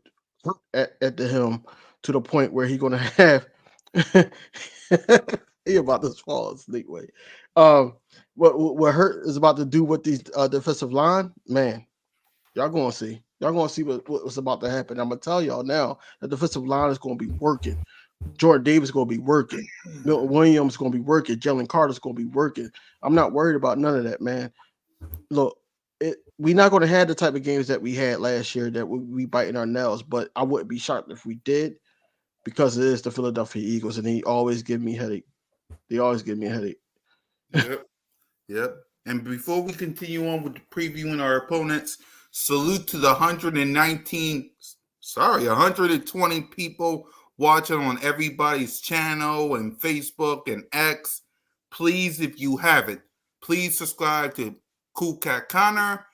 at the helm, to the point where he's gonna have he about to fall asleep. Way. What Hurt is about to do with these defensive line, man, y'all gonna see. Y'all gonna see what's about to happen. I'm gonna tell y'all now, the defensive line is gonna be working. Jordan Davis is gonna be working. Milton Williams is gonna be working. Jalen Carter's gonna be working. I'm not worried about none of that, man. Look, we're not going to have the type of games that we had last year that we biting our nails, but I wouldn't be shocked if we did, because it is the Philadelphia Eagles, and they always give me headache. Yep. And before we continue on with previewing our opponents, salute to the 120 people watching on everybody's channel and Facebook and X. Please, if you haven't, please subscribe to Cool Cat Connor.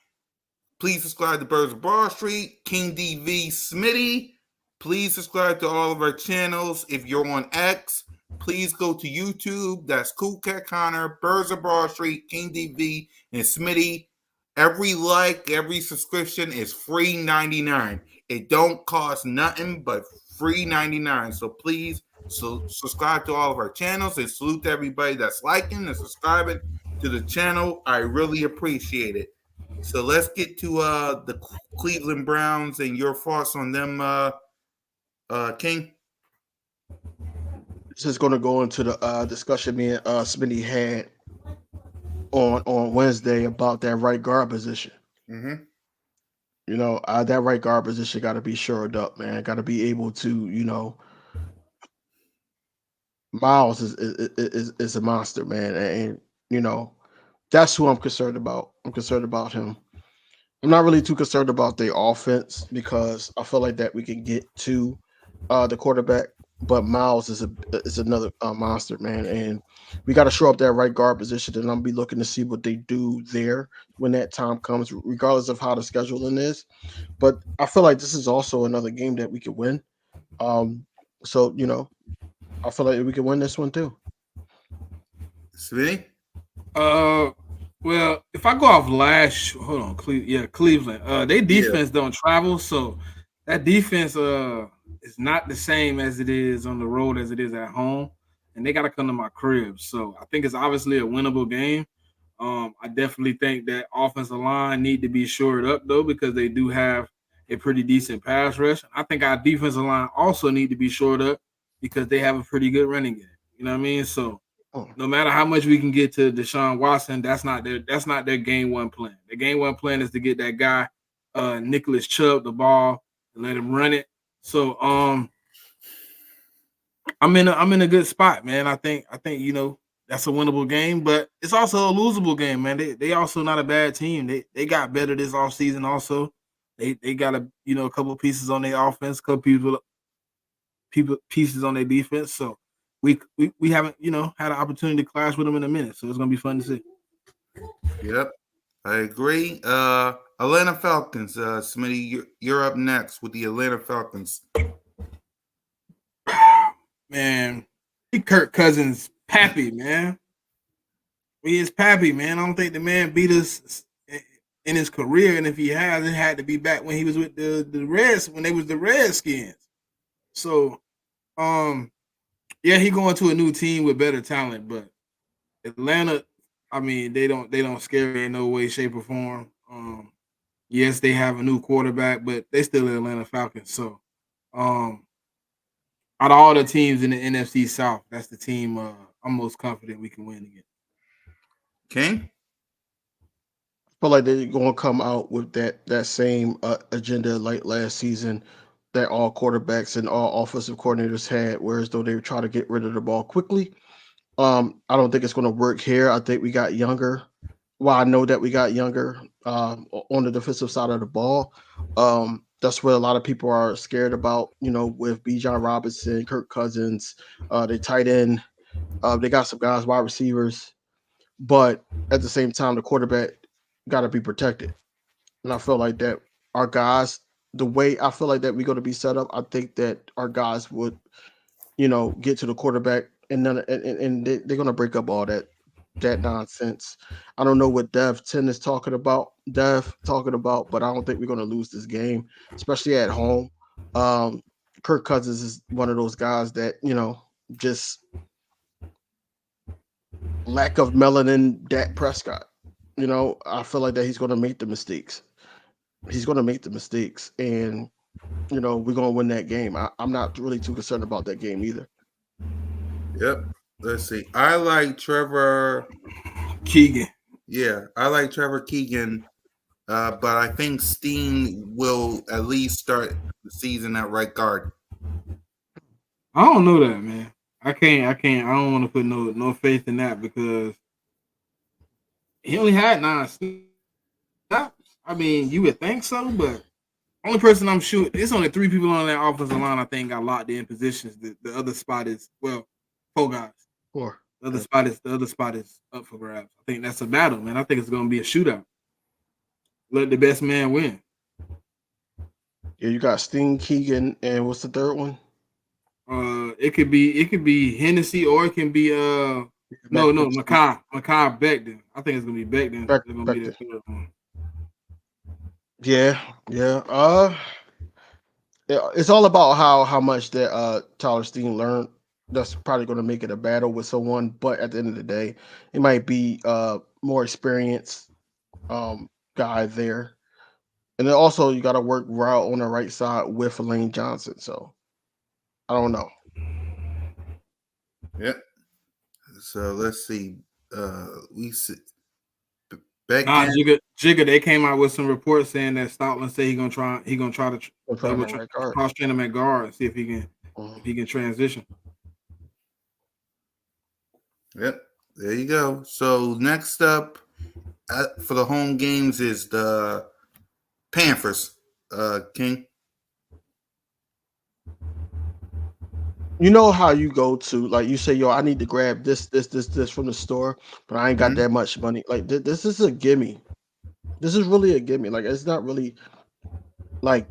Please subscribe to Birds of Broad Street, King DV Smitty. Please subscribe to all of our channels. If you're on X, please go to YouTube. That's Cool Cat Connor, Birds of Broad Street, King DV, and Smitty. Every like, every subscription is free $99. It don't cost nothing but free $99. So please subscribe to all of our channels, and salute to everybody that's liking and subscribing to the channel. I really appreciate it. So let's get to the Cleveland Browns and your thoughts on them, King. This is going to go into the discussion me and Smitty had on Wednesday about that right guard position. Mm-hmm. That right guard position got to be shored up, man. Got to be able to, Miles is a monster, man, and that's who I'm concerned about. I'm concerned about him. I'm not really too concerned about the offense, because I feel like that we can get to the quarterback. but Miles is another monster, man, and we got to show up that right guard position, and I'm be looking to see what they do there when that time comes, regardless of how the scheduling is. But I feel like this is also another game that we could win. So I feel like we could win this one too. Smitty? Well, if I go off hold on, Cleveland. They defense don't travel, so that defense is not the same as it is on the road as it is at home, and they got to come to my crib. So I think it's obviously a winnable game. I definitely think that offensive line need to be shored up though, because they do have a pretty decent pass rush. I think our defensive line also need to be shored up because they have a pretty good running game. You know what I mean? So no matter how much we can get to Deshaun Watson, that's not their game one plan. The game one plan is to get that guy, Nicholas Chubb, the ball and let him run it. So I'm in a good spot, man. I think that's a winnable game, but it's also a losable game, man. They also not a bad team. They got better this offseason also. They got a couple of pieces on their offense, couple pieces on their defense. So we haven't had an opportunity to clash with them in a minute. So it's gonna be fun to see. Yep, I agree. Atlanta Falcons, Smitty, you're up next with the Atlanta Falcons. Man, Kirk Cousins Pappy, man. He is Pappy, man. I don't think the man beat us in his career, and if he has, it had to be back when he was with the Reds, when they was the Redskins. So, yeah, he going to a new team with better talent, but Atlanta, I mean, they don't scare me in no way, shape, or form. Yes, they have a new quarterback, but they still the Atlanta Falcons. So, out of all the teams in the NFC South, that's the team I'm most confident we can win against. King? I feel like they're going to come out with that same agenda like last season that all quarterbacks and all offensive coordinators had, whereas though they were trying to get rid of the ball quickly. I don't think it's going to work here. I think we got younger. Well, I know that we got younger on the defensive side of the ball. That's what a lot of people are scared about, with Bijan Robinson, Kirk Cousins, they tight end. They got some guys, wide receivers. But at the same time, the quarterback got to be protected. And I feel like that our guys, the way I feel like that we're going to be set up, I think that our guys would, get to the quarterback and they're going to break up all that nonsense. I don't know what Dev 10 is talking about, but I don't think we're going to lose this game, especially at home. Kirk Cousins is one of those guys that, just lack of melanin Dak Prescott. I feel like that he's going to make the mistakes. And, we're going to win that game. I'm not really too concerned about that game either. Yep. Let's see. I like Trevor Keegan. Yeah, I like Trevor Keegan, but I think Steen will at least start the season at right guard. I don't know that, man. I can't. I don't want to put no faith in that because he only had 9 snaps. I mean, you would think so, but only person I'm shooting, it's only 3 people on that offensive line I think got locked in positions. The other spot is 4 guys. 4. The other spot is up for grabs. I think that's a battle, man. I think it's gonna be a shootout. Let the best man win. Yeah, you got Steen, Keegan, and what's the third one? It could be Hennessy or it can be Mekhi Becton. I think it's gonna be Becton. They're gonna be the third one. Yeah. It's all about how much that Tyler Steen learned. That's probably going to make it a battle with someone, but at the end of the day, it might be more experienced guy there. And then also you got to work route on the right side with Lane Johnson. So I don't know. Yeah. So let's see. We see. Jigga, they came out with some reports saying that Stoutland said he's gonna try to cross train him at guard and see if he can transition. Yep, there you go. So next up for the home games is the Panthers. King. you know how you go to like you say, yo, I need to grab this from the store, but I ain't got Mhm. that much money. Like this is a gimme. This is really a gimme. Like it's not really like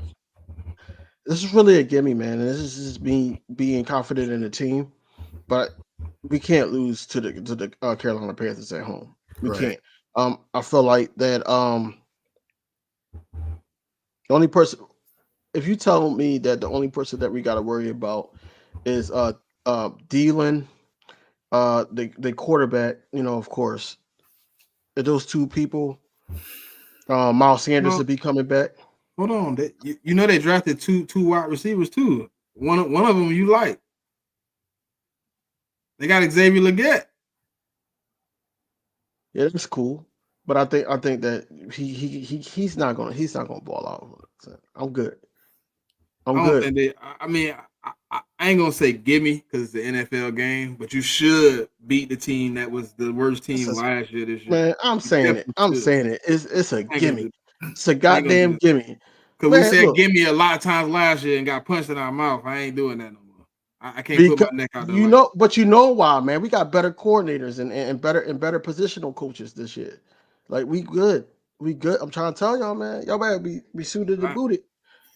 this is really a gimme, man. And this is just being confident in the team, but we can't lose to the Carolina Panthers at home. We Right. can't. I feel like that. The only person, if you tell me that the only person that we got to worry about is Thielen, the quarterback, of course, if those two people, Miles Sanders No, will be coming back. hold on. You know they drafted two wide receivers too. One of them you like. They got Xavier Legette. Yeah, that's cool. But I think that he's not gonna ball out. I'm good. I'm I don't good. think they. I mean, I ain't gonna say gimme because it's the NFL game, but you should beat the team that was the worst This team is last year. This year, Man, I'm you saying it. definitely I'm should. saying it. It's a I ain't gonna do. gimme. It's a I ain't gonna do goddamn it gimme. because we Man, said look, gimme a lot of times last year and got punched in our mouth. I ain't doing that no more. I can't put because my neck out there like that. but you know why, man. We got better coordinators and better positional coaches this year. Like we good. We good. I'm trying to tell y'all, man. Y'all better be suited and booted.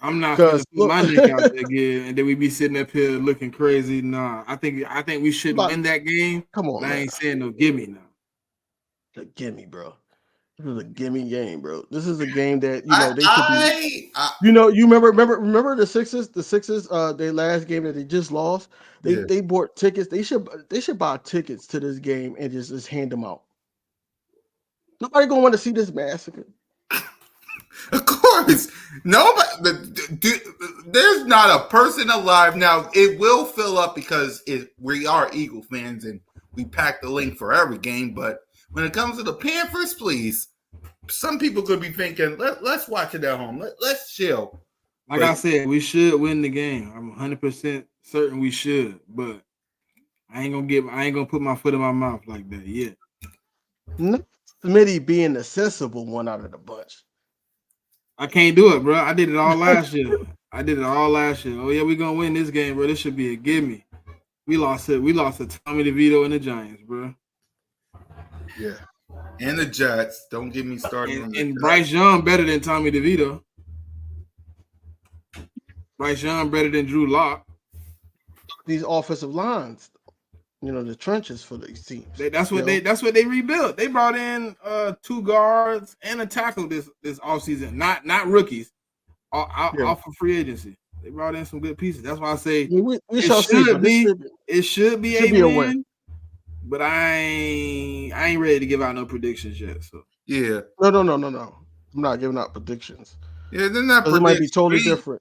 I'm not finna Cause put look, my neck out there again, and then we be sitting up here looking crazy. Nah, I think we should like, win that game, come but on, I man. ain't saying no gimme now. A gimme, bro. This is a gimme game, bro. This is a game that I, they should be. I You remember the Sixers? The Sixers, their last game that they just lost. yeah. They bought tickets. They should buy tickets to this game and just hand them out. Nobody gonna want to see this massacre. Of course, nobody. There's not a person alive now. It will fill up because we are Eagle fans and we pack the link for every game. But when it comes to the Panthers, please, some people could be thinking, let's watch it at home. Let's chill. Like But I said, we should win the game. I'm 100% certain we should, but I ain't gonna put my foot in my mouth like that yet. Not Smitty being the sensible one out of the bunch. I can't do it, bro. I did it all last year. Oh yeah, we gonna win this game, bro. This should be a gimme. We lost it. We lost to Tommy DeVito and the Giants, bro. yeah, and the Jets. Don't get me started on the And Jets. Bryce Young better than Tommy DeVito. Bryce Young better than Drew Lock. These offensive lines, the trenches for these teams. That's what they rebuilt. They brought in 2 guards and a tackle this offseason. Not rookies. Off of free agency. They brought in some good pieces. That's why I say We shall see. But it should be a win. But I ain't ready to give out no predictions yet. So Yeah. No. I'm not giving out predictions. Yeah, they're not. It might be totally different.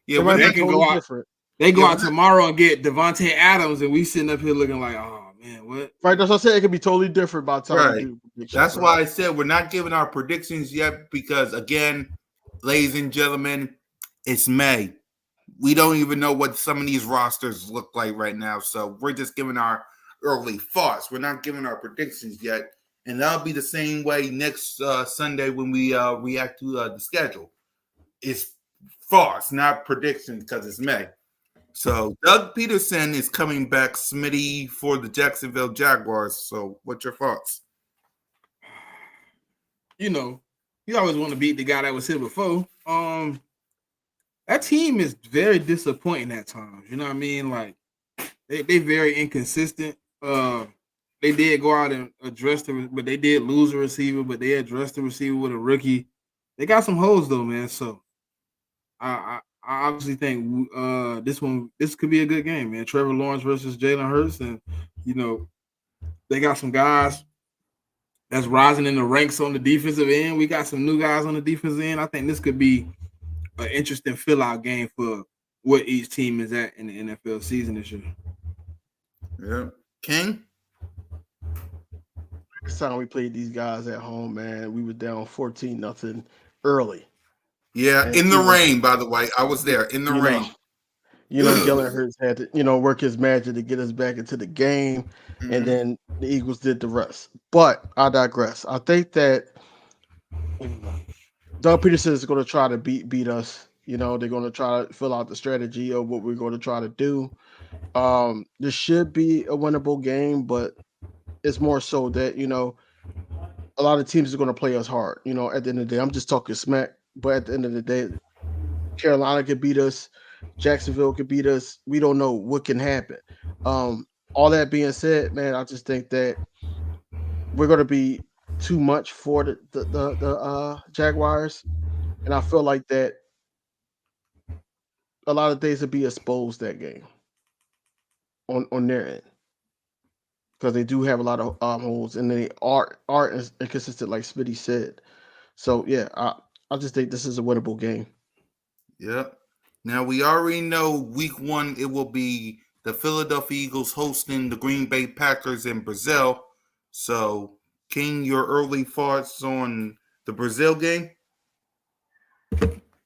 Yeah, might they be can totally go out. different. They go out tomorrow and get Devontae Adams, and we sitting up here looking like, oh man, what? Right, that's what I said. It could be totally different by the time we do predictions. That's why I said we're not giving our predictions yet because, again, ladies and gentlemen, it's May. We don't even know what some of these rosters look like right now, so we're just giving our early thoughts. We're not giving our predictions yet, and that'll be the same way next Sunday when we react to the schedule. It's thoughts, not predictions, because it's May. So Doug Peterson is coming back, Smitty, for the Jacksonville Jaguars. So what's your thoughts? You always want to beat the guy that was here before. That team is very disappointing at times. You know what I mean? Like they very inconsistent. They did go out and address but they did lose a receiver, but they addressed the receiver with a rookie. They got some holes though, man. So I obviously think this could be a good game, man. Trevor Lawrence versus Jalen Hurts, and they got some guys that's rising in the ranks on the defensive end. We got some new guys on the defensive end. I think this could be an interesting fill-out game for what each team is at in the NFL season this year. Yeah, King. Next time we played these guys at home, man, we were down 14-0 early. Yeah, in the rain, by the way. I was there in the rain. Jalen Hurts had to, work his magic to get us back into the game, and then the Eagles did the rest. But I digress. I think that Doug Peterson is going to try to beat us. They're going to try to fill out the strategy of what we're going to try to do. This should be a winnable game, but it's more so that a lot of teams are going to play us hard. At the end of the day, I'm just talking smack, but at the end of the day, Carolina could beat us, Jacksonville could beat us. We don't know what can happen. All that being said, man, I just think that we're going to be too much for the Jaguars, and I feel like that a lot of things will be exposed that game on their end because they do have a lot of holes and they are inconsistent, like Smitty said. So yeah, I just think this is a winnable game. Yep. Now we already know week 1 it will be the Philadelphia Eagles hosting the Green Bay Packers in Brazil. So, King, your early thoughts on the Brazil game?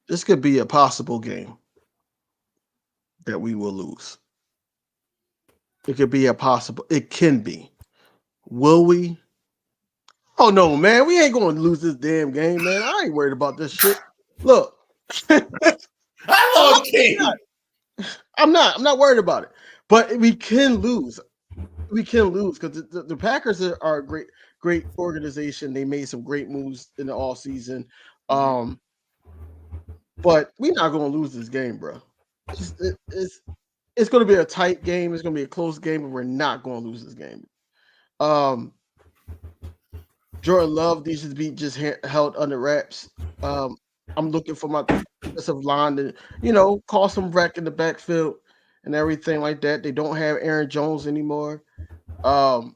This could be a possible game that we will lose. It could be a possible. It can be. Will we? Oh no, man. We ain't going to lose this damn game, man. I ain't worried about this shit. Look. I love King. I'm not worried about it. But we can lose. We can lose because the Packers are a great organization. They made some great moves in the off season. But we're not going to lose this game, bro. It's going to be a tight game. It's going to be a close game, and we're not going to lose this game. Jordan Love needs to be just held under wraps. I'm looking for my defensive line to, cause some wreck in the backfield and everything like that. They don't have Aaron Jones anymore. So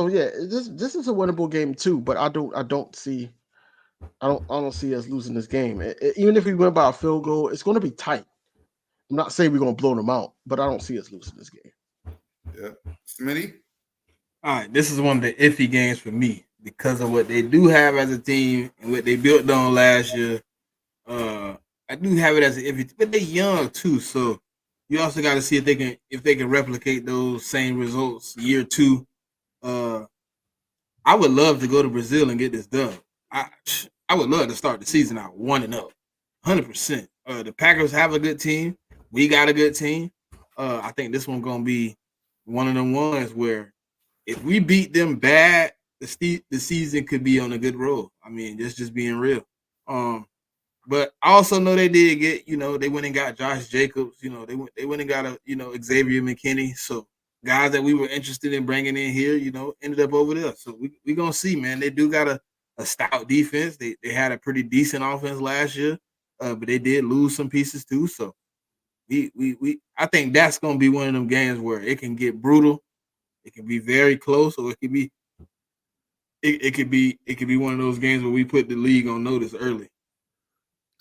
yeah, this is a winnable game too. But I don't see us losing this game. Even if we win by a field goal, it's going to be tight. I'm not saying we're going to blow them out, but I don't see us losing this game. Yeah, Smitty. All right, this is one of the iffy games for me because of what they do have as a team and what they built on last year. I do have it as an iffy, but they're young too, so you also got to see if they can replicate those same results year 2. I would love to go to Brazil and get this done. I would love to start the season out 1-0, 100%. The Packers have a good team. We got a good team. I think this one's gonna be one of them ones where if we beat them bad, the season could be on a good road. I mean, just being real. But I also know they did get, they went and got Josh Jacobs. They went and got Xavier McKinney. So guys that we were interested in bringing in here, ended up over there. So we gonna see, man. They do got a stout defense. They had a pretty decent offense last year, but they did lose some pieces too. So I think that's gonna be one of them games where it can get brutal. It can be very close, or it could be one of those games where we put the league on notice early.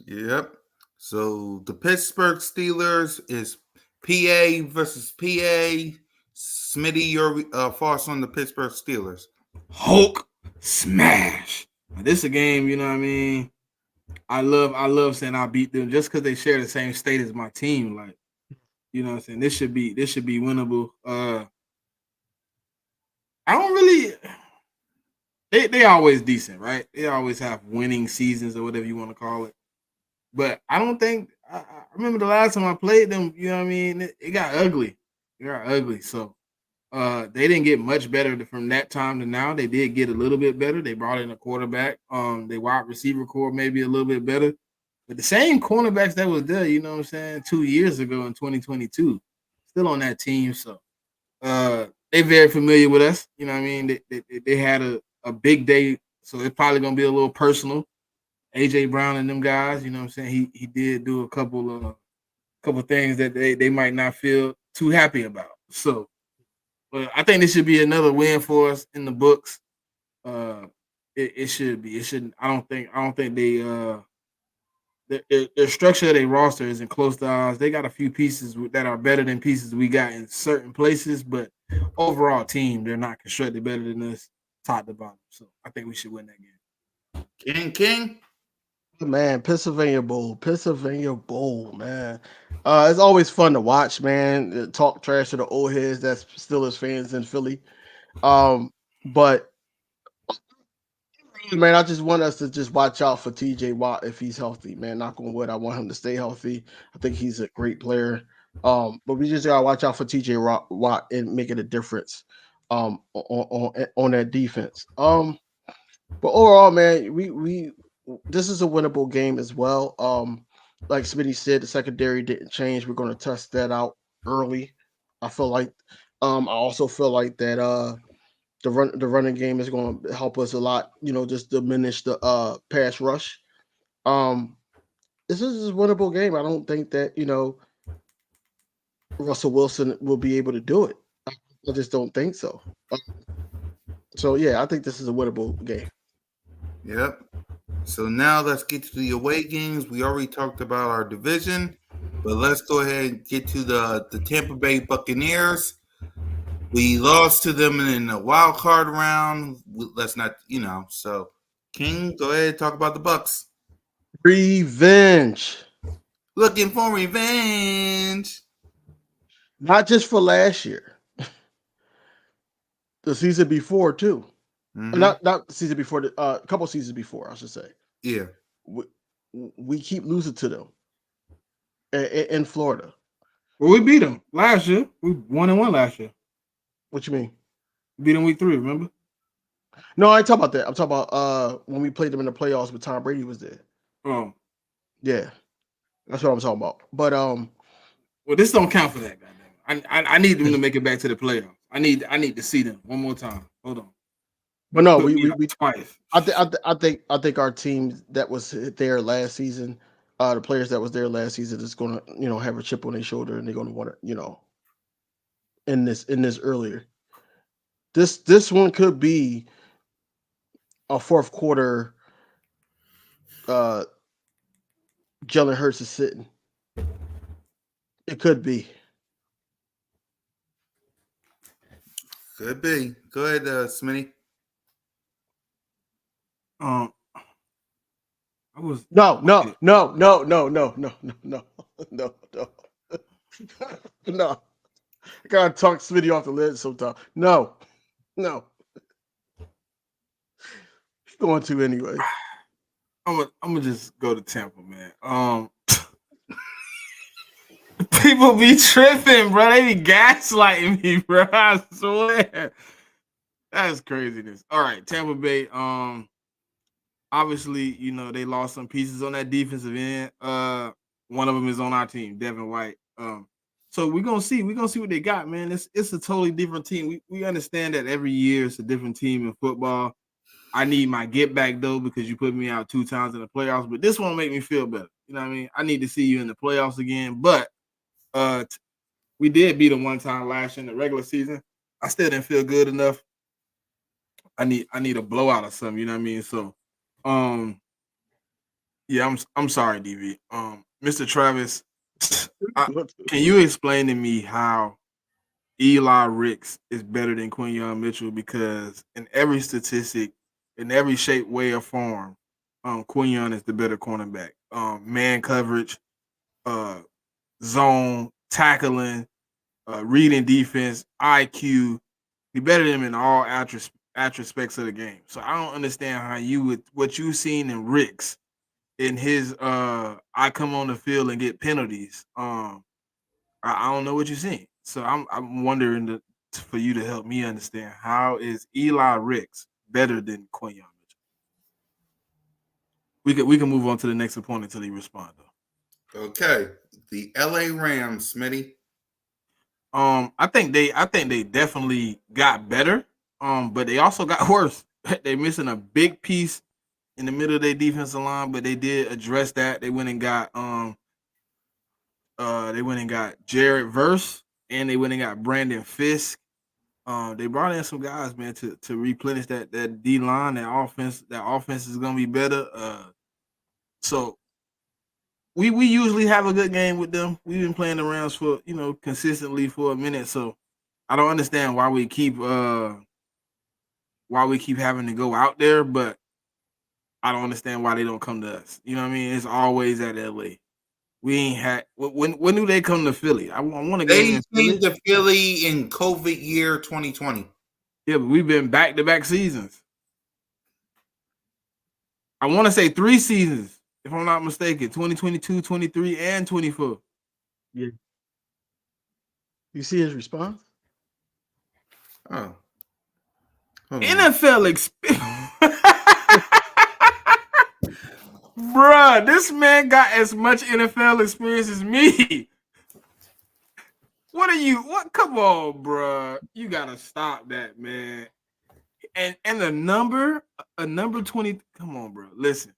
Yep. So the Pittsburgh Steelers is PA versus PA. Smitty, your thoughts on the Pittsburgh Steelers? Hulk smash. This is a game, you know what I mean? I love saying I beat them just because they share the same state as my team. Like, you know what I'm saying? This should be winnable. I don't really. They always decent, right? They always have winning seasons or whatever you want to call it. But I don't think I remember the last time I played them. You know what I mean? It got ugly. It got ugly. So they didn't get much better from that time to now. They did get a little bit better. They brought in a quarterback. They wide receiver core maybe a little bit better. But the same cornerbacks that was there, you know what I'm saying, 2 years ago in 2022, still on that team. So they very familiar with us. You know what I mean? They had a big day, so it's probably gonna be a little personal. AJ Brown and them guys, you know what I'm saying? He did do a couple things that they might not feel too happy about. So but I think this should be another win for us in the books. It should be. It shouldn't. I don't think they their structure of their roster isn't close to ours. They got a few pieces that are better than pieces we got in certain places, but overall team, they're not constructed better than us, top to bottom. So I think we should win that game. King. Man, Pennsylvania Bowl, man. It's always fun to watch, man. Talk trash to the old heads that's Steelers fans in Philly. But man, I just want us to just watch out for TJ Watt if he's healthy, man. Knock on wood, I want him to stay healthy. I think he's a great player. But we just gotta watch out for TJ Watt and making a difference on that defense. But overall, man, we this is a winnable game as well. Like Smitty said, the secondary didn't change. We're going to test that out early. I feel like, I also feel like that the running game is going to help us a lot. You know, just diminish the pass rush. Um, this is a winnable game. I don't think that Russell Wilson will be able to do it. I just don't think so. So yeah, I think this is a winnable game. Yep. So now let's get to the away games. We already talked about our division, but let's go ahead and get to the Tampa Bay Buccaneers. We lost to them in the wild card round. Let's not, So, King, go ahead and talk about the Bucs. Revenge. Looking for revenge. Not just for last year. The season before too. Mm-hmm. Not the season before, a couple seasons before, I should say. Yeah. We keep losing to them in Florida. Well, we beat them last year. We 1-1 last year. What you mean? We beat them week 3, remember? No, I ain't talking about that. I'm talking about when we played them in the playoffs, but Tom Brady was there. Oh, yeah, that's what I'm talking about. But well, this don't count for that, goddamn. I need them to make it back to the playoffs. I need to see them one more time. Hold on. But no, we twice. I think our team that was there last season, the players that was there last season is going to have a chip on their shoulder, and they're going to want to in this earlier. This one could be a fourth quarter. Jalen Hurts is sitting. It could be. Could be. Go ahead, Smitty. I was no. I gotta talk Smitty off the lid sometime. No. He's going to anyway. I'm gonna just go to Tampa, man. People be tripping, bro. They be gaslighting me, bro. I swear. That's craziness. All right, Tampa Bay. Obviously, they lost some pieces on that defensive end. One of them is on our team, Devin White. So we're gonna see what they got, man. It's a totally different team. We understand that every year it's a different team in football. I need my get back though, because you put me out 2 times in the playoffs, but this won't make me feel better. You know what I mean? I need to see you in the playoffs again. But we did beat them one time last year in the regular season. I still didn't feel good enough. I need a blowout or something, you know what I mean? So yeah, I'm sorry, DV. Mr. Travis, can you explain to me how Eli Ricks is better than Quinyon Mitchell? Because in every statistic, in every shape, way, or form, Quinyon is the better cornerback. Man coverage, zone, tackling, reading defense, IQ. He better than him in all aspects of the game. So I don't understand how what you've seen in Ricks in his I come on the field and get penalties. I don't know what you've seen. So I'm wondering for you to help me understand, how is Eli Ricks better than Quinyon Mitchell? We can move on to the next opponent until he responds though. Okay. The LA Rams, Smitty. I think they definitely got better. But they also got worse. They're missing a big piece in the middle of their defensive line, but they did address that. They went and got Jared Verse, and they went and got Brandon Fisk. They brought in some guys, man, to replenish that D line, that offense. That offense is gonna be better. So we usually have a good game with them. We've been playing the Rams for consistently for a minute, so I don't understand why we keep having to go out there, but I don't understand why they don't come to us. You know what I mean? It's always at LA. We ain't had when do they come to Philly? I want to They came to Philly in COVID year 2020. Yeah, but we've been back-to-back seasons. I want to say 3 seasons, if I'm not mistaken. 2022, 23, and 24. Yeah. You see his response? Oh. Hold on. NFL experience. Bruh, this man got as much NFL experience as me. What? Come on, bruh. You gotta stop that, man. And a number 20. Come on, bro. Listen,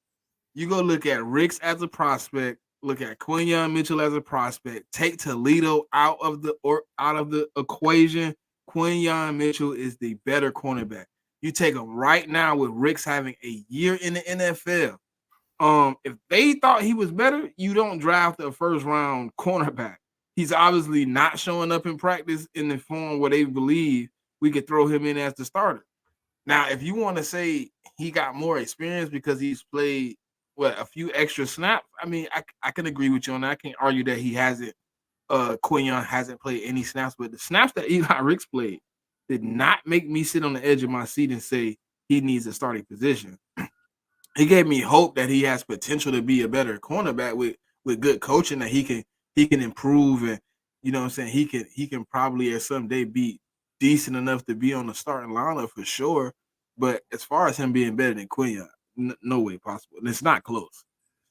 you go look at Ricks as a prospect. Look at Quinyon Mitchell as a prospect. Take Toledo out of the equation. Quinyon Mitchell is the better cornerback. You take him right now with Ricks having a year in the NFL. If they thought he was better, you don't draft a first round cornerback. He's obviously not showing up in practice in the form where they believe we could throw him in as the starter. Now, if you want to say he got more experience because he's played a few extra snaps, I mean, I can agree with you on that. I can't argue that he hasn't. Quinyon hasn't played any snaps, but the snaps that Eli Ricks played did not make me sit on the edge of my seat and say he needs a starting position. He gave me hope that he has potential to be a better cornerback with good coaching, that he can improve, and you know what I'm saying, he can probably at some day be decent enough to be on the starting lineup for sure. But as far as him being better than Quinyon, no way possible. And it's not close.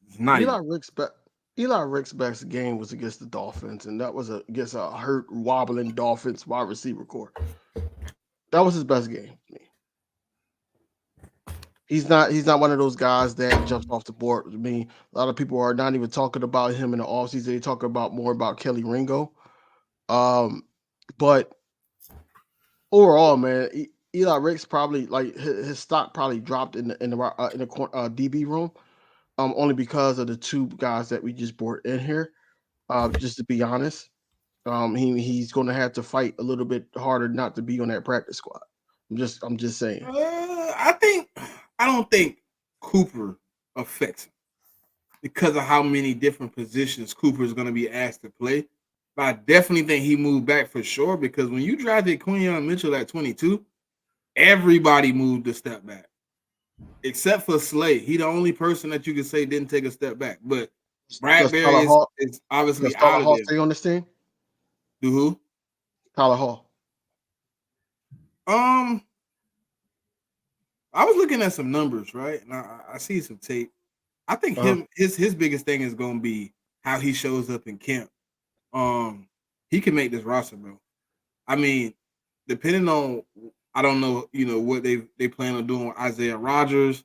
It's not Eli Ricks' best game was against the Dolphins, and that was against a hurt, wobbling Dolphins wide receiver core. That was his best game to me. He's not one of those guys that jumps off the board. I mean, a lot of people are not even talking about him in the offseason. They talk more about Kelly Ringo. But overall, man, Eli Ricks probably, like, his stock probably dropped in the DB room, only because of the two guys that we just brought in here. Just to be honest, he's going to have to fight a little bit harder not to be on that practice squad. I'm just saying. I don't think Cooper affects him because of how many different positions Cooper is going to be asked to play. But I definitely think he moved back for sure, because when you drafted Quinyon Mitchell at 22, everybody moved a step back, except for Slay. He the only person that you can say didn't take a step back. But Bradbury is obviously out of there. Stay on this team? Do who? Tyler Hall. I was looking at some numbers, right? And I see some tape. I think his biggest thing is going to be how he shows up in camp. He can make this roster, bro. I mean, depending on, I don't know, what they plan on doing with Isaiah Rodgers.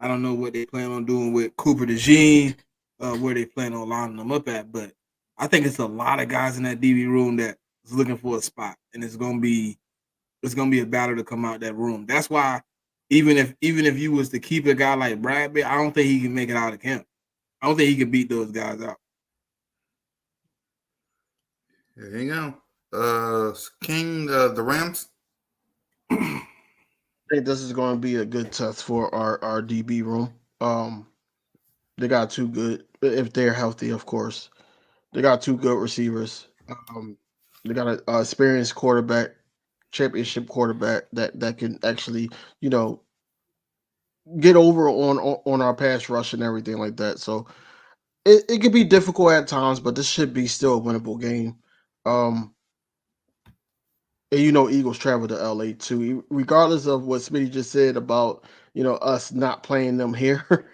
I don't know what they plan on doing with Cooper DeJean, where they plan on lining them up at. But I think it's a lot of guys in that DB room that is looking for a spot, and it's gonna be a battle to come out that room. That's why even if you was to keep a guy like Bradbury, I don't think he can make it out of camp. I don't think he can beat those guys out. There you go. King, the Rams. I think this is going to be a good test for our DB room. They got two good, if they're healthy, of course. They got two good receivers. They got an experienced quarterback, championship quarterback that can actually, get over on our pass rush and everything like that. So it could be difficult at times, but this should be still a winnable game. And Eagles travel to LA too, regardless of what Smitty just said about us not playing them here.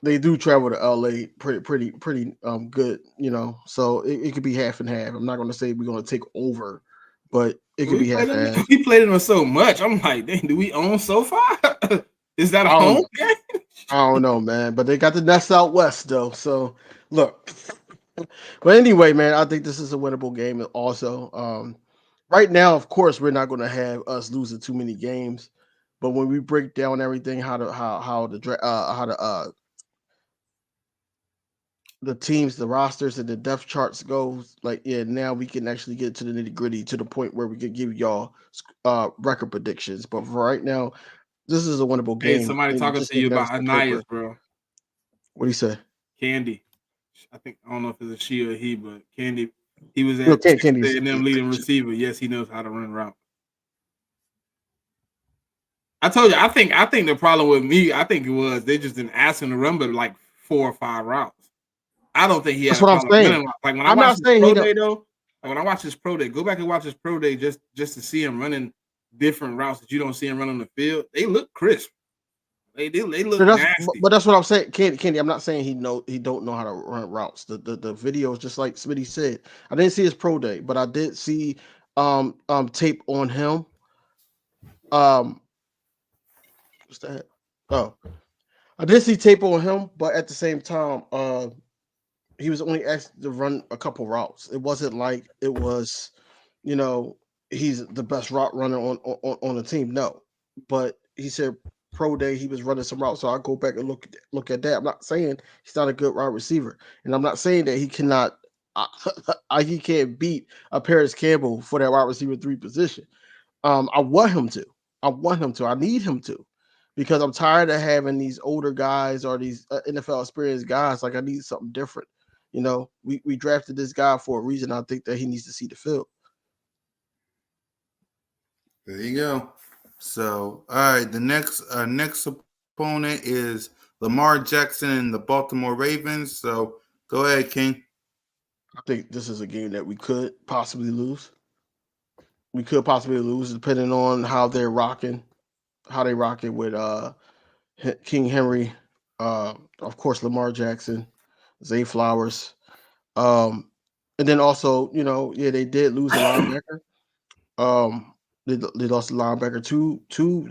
They do travel to LA pretty good, so it could be half and half. I'm not going to say we're going to take over, but it could be half and half. We played them so much. I'm like, dang, do we own SoFi? Is that a home game? I don't know, man, but they got the Nets out west though. So look, but anyway, man, I think this is a winnable game. Also, right now, of course, we're not going to have us losing too many games, but when we break down everything, how the teams, the rosters, and the depth charts goes, now we can actually get to the nitty gritty to the point where we could give y'all record predictions. But for right now, this is a winnable game. Hey, somebody talking to you about Anais, bro. What do you say? Candy. I don't know if it's a she or a he, but Candy. He was at Candy and them leading receiver. Yes, he knows how to run route. I told you, I think the problem with me, I think it was they just didn't ask him to run but like 4 or 5 routes. I don't think he had. That's what I'm saying. Like when I'm not saying he though, Like when I watch his pro day, go back and watch his pro day just to see him running different routes that you don't see him run on the field. They look crisp. They look nasty. But that's what I'm saying, Candy. I'm not saying he don't know how to run routes. The videos, just like Smitty said, I didn't see his pro day, but I did see tape on him. What's that? Oh, I did see tape on him, but at the same time, he was only asked to run a couple routes. It wasn't like it was, he's the best route runner on the team. No, but he said pro day he was running some routes. So I go back and look at that. I'm not saying he's not a good wide receiver, and I'm not saying that he cannot. He can't beat a Paris Campbell for that wide receiver 3 position. I want him to. I need him to, because I'm tired of having these older guys or these NFL experienced guys. Like, I need something different. We drafted this guy for a reason. I think that he needs to see the field. There you go. So, all right, the next opponent is Lamar Jackson and the Baltimore Ravens. So, go ahead, King. I think this is a game that we could possibly lose. We could possibly lose depending on how they rocking with King Henry, of course, Lamar Jackson, Zay Flowers. And then also, they did lose a linebacker. They lost a linebacker to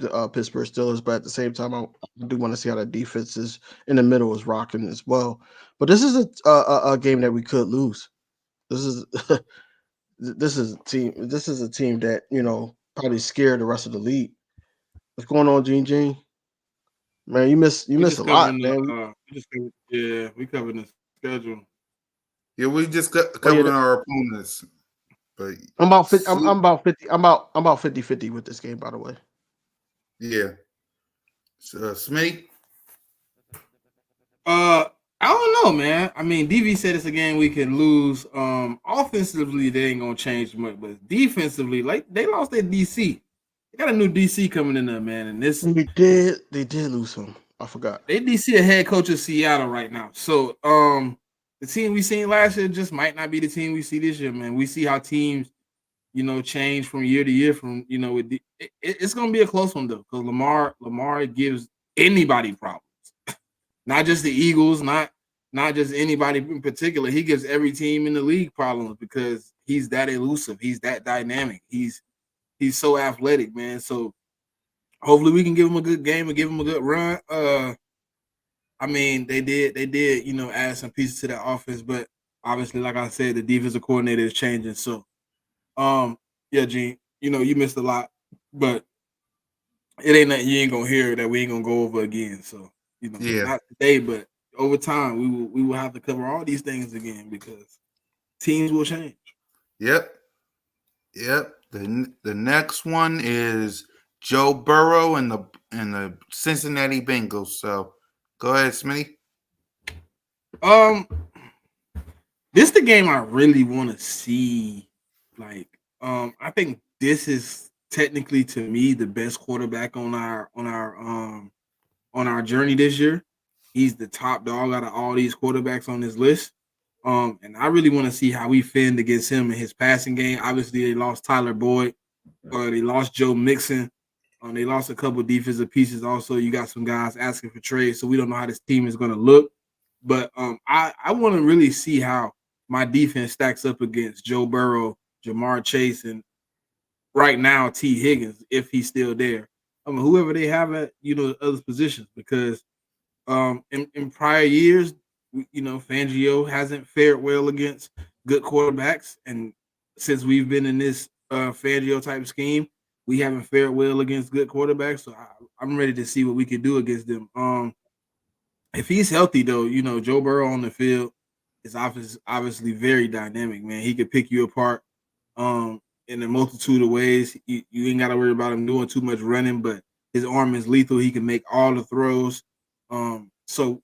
the Pittsburgh Steelers, but at the same time, I do want to see how the defense is in the middle is rocking as well. But this is a game that we could lose. This is this is a team that probably scared the rest of the league. What's going on, Gene? Man, you missed a lot, man. We covered the schedule. Yeah, we just covering our opponents. But I'm about 50. I'm about 50. I'm about 50-50 with this game, by the way. Yeah. So, Smitty? I don't know, man. I mean, DV said it's a game we can lose. Offensively, they ain't gonna change much, but defensively, like, they lost their DC. They got a new DC coming in there, man. And this they did lose him. I forgot. They DC a head coach of Seattle right now. So the team we seen last year just might not be the team we see this year, man. We see how teams, change from year to year. It's gonna be a close one though, because Lamar gives anybody problems. Not just the Eagles, not just anybody in particular. He gives every team in the league problems because he's that elusive. He's that dynamic. He's so athletic, man. So hopefully we can give him a good game and give him a good run. I mean, they did, add some pieces to that offense, but obviously, like I said, the defensive coordinator is changing. So, yeah, Gene, you missed a lot, but it ain't nothing you ain't gonna hear that we ain't gonna go over again. So, not today, but over time, we will have to cover all these things again because teams will change. Yep. The next one is Joe Burrow and the Cincinnati Bengals. So go ahead, Smitty. This is the game I really want to see. Like, I think this is technically, to me, the best quarterback on our journey this year. He's the top dog out of all these quarterbacks on this list. And I really want to see how we fend against him in his passing game. Obviously, they lost Tyler Boyd. They lost Joe Mixon. They lost a couple of defensive pieces. Also, you got some guys asking for trades, so we don't know how this team is going to look. But I want to really see how my defense stacks up against Joe Burrow, Jamar Chase, and right now T. Higgins, if he's still there. Whoever they have at other positions, because in prior years, Fangio hasn't fared well against good quarterbacks, and since we've been in this Fangio type scheme, we haven't fared well against good quarterbacks. So I'm ready to see what we can do against them. If he's healthy, though, Joe Burrow on the field is obviously very dynamic, man. He could pick you apart in a multitude of ways. You ain't got to worry about him doing too much running, but his arm is lethal. He can make all the throws. So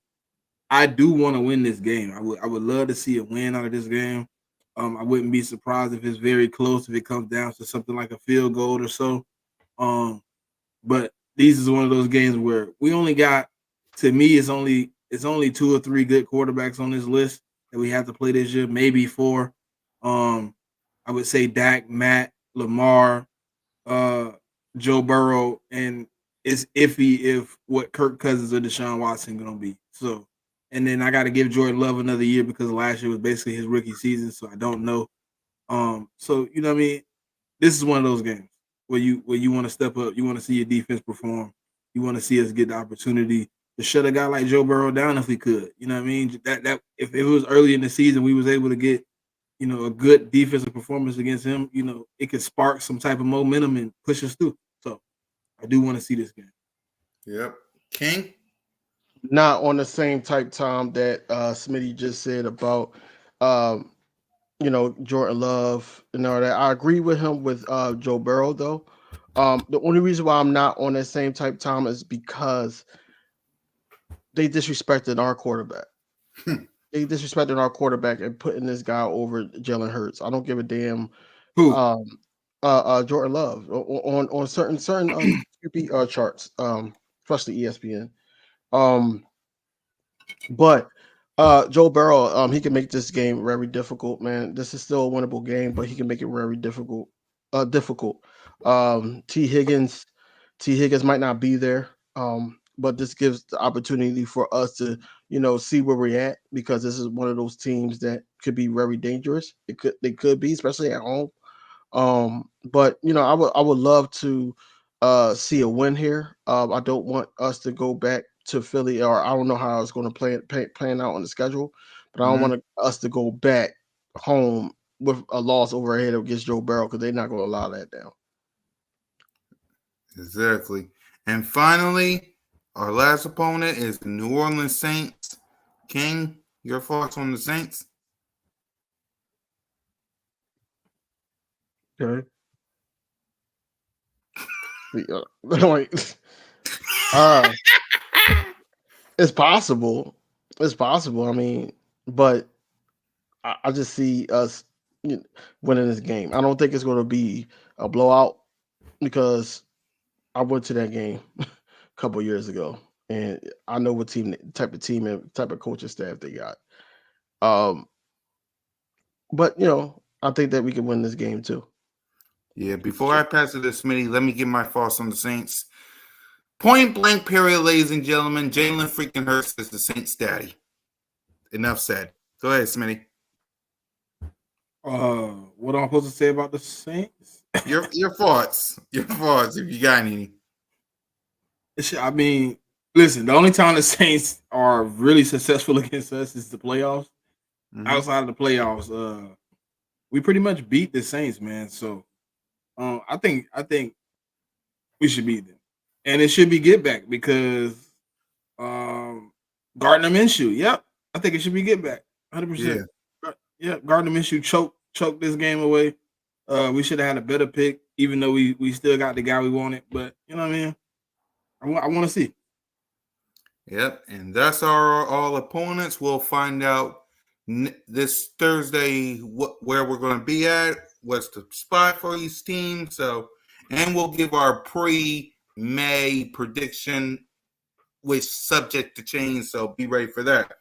I do want to win this game. I would love to see a win out of this game. I wouldn't be surprised if it's very close, if it comes down to something like a field goal or so. But these is one of those games where we only got, to me, it's only 2 or 3 good quarterbacks on this list that we have to play this year, maybe 4. I I would say Dak, Matt, Lamar, Joe Burrow, and it's iffy if what Kirk Cousins or Deshaun Watson gonna be. So, and then I got to give Jordan Love another year because last year was basically his rookie season, so I don't know. So you know what I mean. This is one of those games where you want to step up, you want to see your defense perform, you want to see us get the opportunity to shut a guy like Joe Burrow down if we could. You know what I mean? That if it was early in the season, we was able to get a good defensive performance against him. It could spark some type of momentum and push us through. So I do want to see this game. Yep. King? Not on the same type time that Smitty just said about Jordan Love and all that. I agree with him with Joe Burrow though. The only reason why I'm not on that same type time is because they disrespected our quarterback. They disrespected our quarterback and putting this guy over Jalen Hurts. I don't give a damn. Who? Jordan Love on certain QB charts, especially ESPN. But Joe Burrow, he can make this game very difficult, man. This is still a winnable game, but he can make it very difficult. T. Higgins might not be there. But this gives the opportunity for us to, see where we're at, because this is one of those teams that could be very dangerous. They could be, especially at home. But I would love to see a win here. I don't want us to go back to Philly, or I don't know how it's going to plan out on the schedule, but I don't want us to go back home with a loss over our head against Joe Burrow, because they're not going to allow that down. Exactly. And finally, our last opponent is the New Orleans Saints. King, your thoughts on the Saints? Okay. It's possible. It's possible. I mean, but I just see us winning this game. I don't think it's going to be a blowout, because I went to that game a couple years ago, and I know what type of team and type of coaching staff they got. But I think that we can win this game too. Yeah, before I pass it to Smitty, let me give my thoughts on the Saints. Point blank period, ladies and gentlemen. Jalen freaking Hurts is the Saints' daddy. Enough said. Go ahead, Smitty. What am I supposed to say about the Saints? Your thoughts. Your thoughts, if you got any. I mean, listen, the only time the Saints are really successful against us is the playoffs. Mm-hmm. Outside of the playoffs, we pretty much beat the Saints, man. So I think we should beat them. And it should be get back, because Gardner Minshew. Yep. I think it should be get back. 100%. Yeah, Gardner Minshew choked this game away. We should have had a better pick, even though we still got the guy we wanted. But you know what I mean? I want to see. Yep, and that's our all opponents. We'll find out this Thursday where we're going to be at, what's the spot for each team. And we'll give our pre-May prediction, which subject to change. So be ready for that.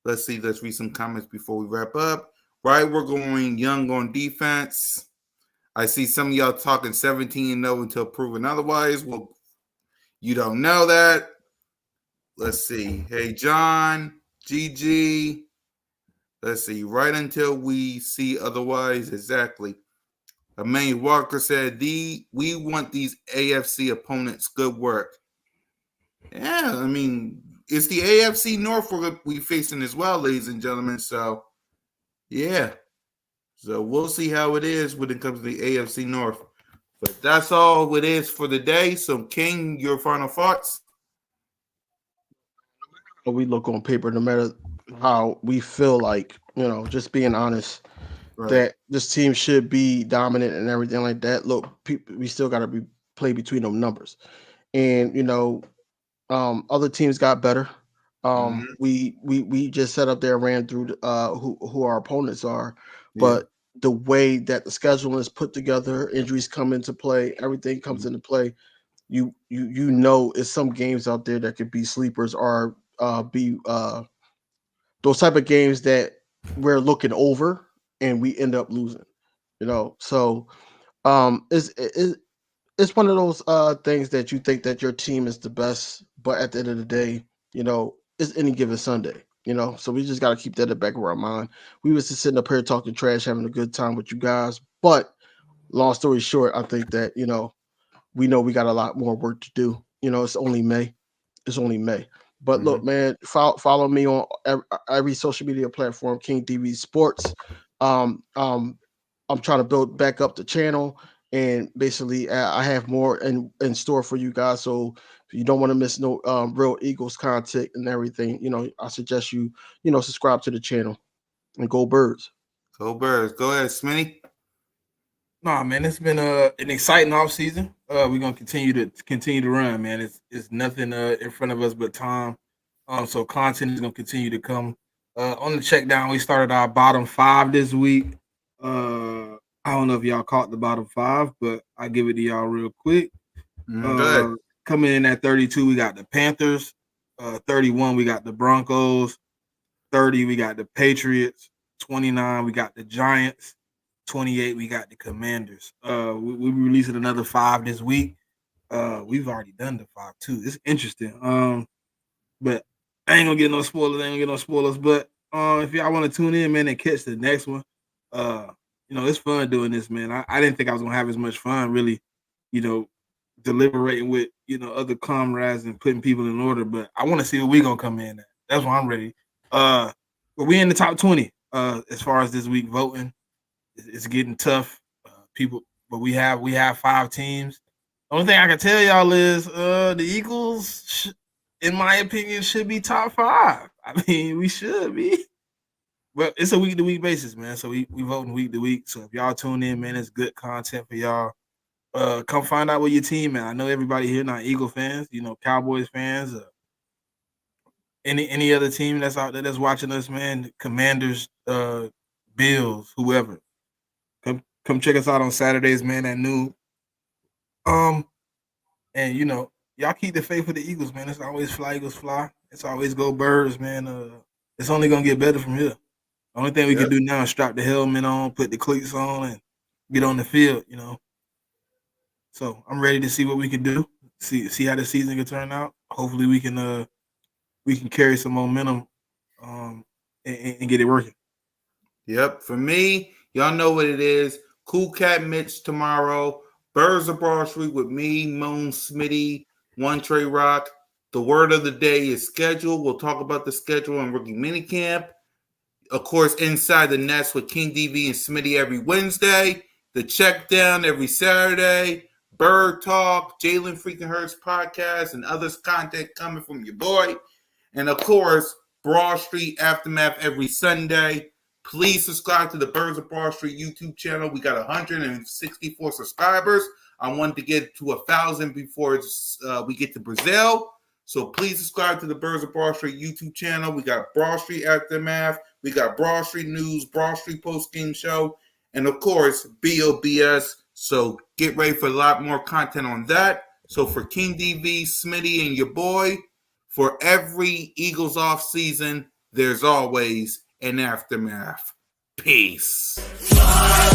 Let's read some comments before we wrap up. Right, we're going young on defense. I see some of y'all talking 17-0 until proven otherwise. Well, you don't know that. Let's see. Hey, John, GG. Let's see. Right until we see otherwise. Exactly. Emmanuel Walker said, we want these AFC opponents. Good work. Yeah, I mean, it's the AFC North we're facing as well, ladies and gentlemen. So, yeah. So we'll see how it is when it comes to the AFC North. But that's all it is for the day. So, King, your final thoughts? We look on paper, no matter how we feel like, just being honest, right, that this team should be dominant and everything like that. Look, we still got to play between them numbers. And, other teams got better. We just sat up there and ran through who our opponents are. But the way that the schedule is put together, injuries come into play, everything comes into play. It's some games out there that could be sleepers, or be those type of games that we're looking over and we end up losing. So it's one of those things that you think that your team is the best, but at the end of the day, it's any given Sunday. So we just got to keep that in the back of our mind. We was just sitting up here talking trash, having a good time with you guys. But long story short, I think that we know we got a lot more work to do. It's only May. But look, man, follow me on every social media platform, King TV Sports. I'm trying to build back up the channel, and basically I have more in store for you guys. So if you don't want to miss no real Eagles content and everything, I suggest you subscribe to the channel and go Birds. Go Birds. Go ahead, Smitty. Nah, man, it's been an exciting offseason. We're gonna continue to run, man. It's nothing in front of us but time. So content is gonna continue to come. On the check down, we started our bottom 5 this week. I don't know if y'all caught the bottom 5, but I give it to y'all real quick. Coming in at 32, we got the Panthers. 31, we got the Broncos. 30, we got the Patriots. 29, we got the Giants. 28, we got the Commanders. We releasing another 5 this week. We've already done the 5 too. It's interesting. But I ain't gonna get no spoilers. But if y'all want to tune in, man, and catch the next one, it's fun doing this, man. I didn't think I was gonna have as much fun, really, deliberating with other comrades and putting people in order. But I want to see what we gonna come in at. That's why I'm ready. But we in the top 20 as far as this week voting. It's getting tough, but we have 5 teams. The only thing I can tell y'all is the Eagles, in my opinion, should be top 5. I mean, we should be. But it's a week-to-week basis, man. So we voting week to week. So if y'all tune in, man, it's good content for y'all. Come find out what your team, man. I know everybody here not Eagle fans, Cowboys fans, any other team that's out there that's watching us, man. Commanders, Bills, whoever. Come check us out on Saturdays, man, at noon. And y'all keep the faith with the Eagles, man. It's always fly, Eagles fly. It's always go Birds, man. It's only gonna get better from here. The only thing we can do now is strap the helmet on, put the cleats on, and get on the field, So I'm ready to see what we can do. See how the season can turn out. Hopefully we can carry some momentum and get it working. Yep. For me, y'all know what it is. Cool Cat Mitch tomorrow. Birds of Broad Street with me, Moon, Smitty, One Trey Rock. The word of the day is schedule. We'll talk about the schedule and rookie minicamp. Of course, Inside the Nest with King DV and Smitty every Wednesday. The Check Down every Saturday. Bird Talk, Jalen Freaking Hurts podcast, and others content coming from your boy. And of course, Broad Street Aftermath every Sunday. Please subscribe to the Birds of Broad Street YouTube channel. We got 164 subscribers. I wanted to get to 1,000 before we get to Brazil. So please subscribe to the Birds of Broad Street YouTube channel. We got Broad Street Aftermath. We got Broad Street News, Broad Street Post-Game Show, and of course, BOBS. So get ready for a lot more content on that. So for King DV, Smitty, and your boy, for every Eagles off season, there's always an aftermath. Peace. Fly,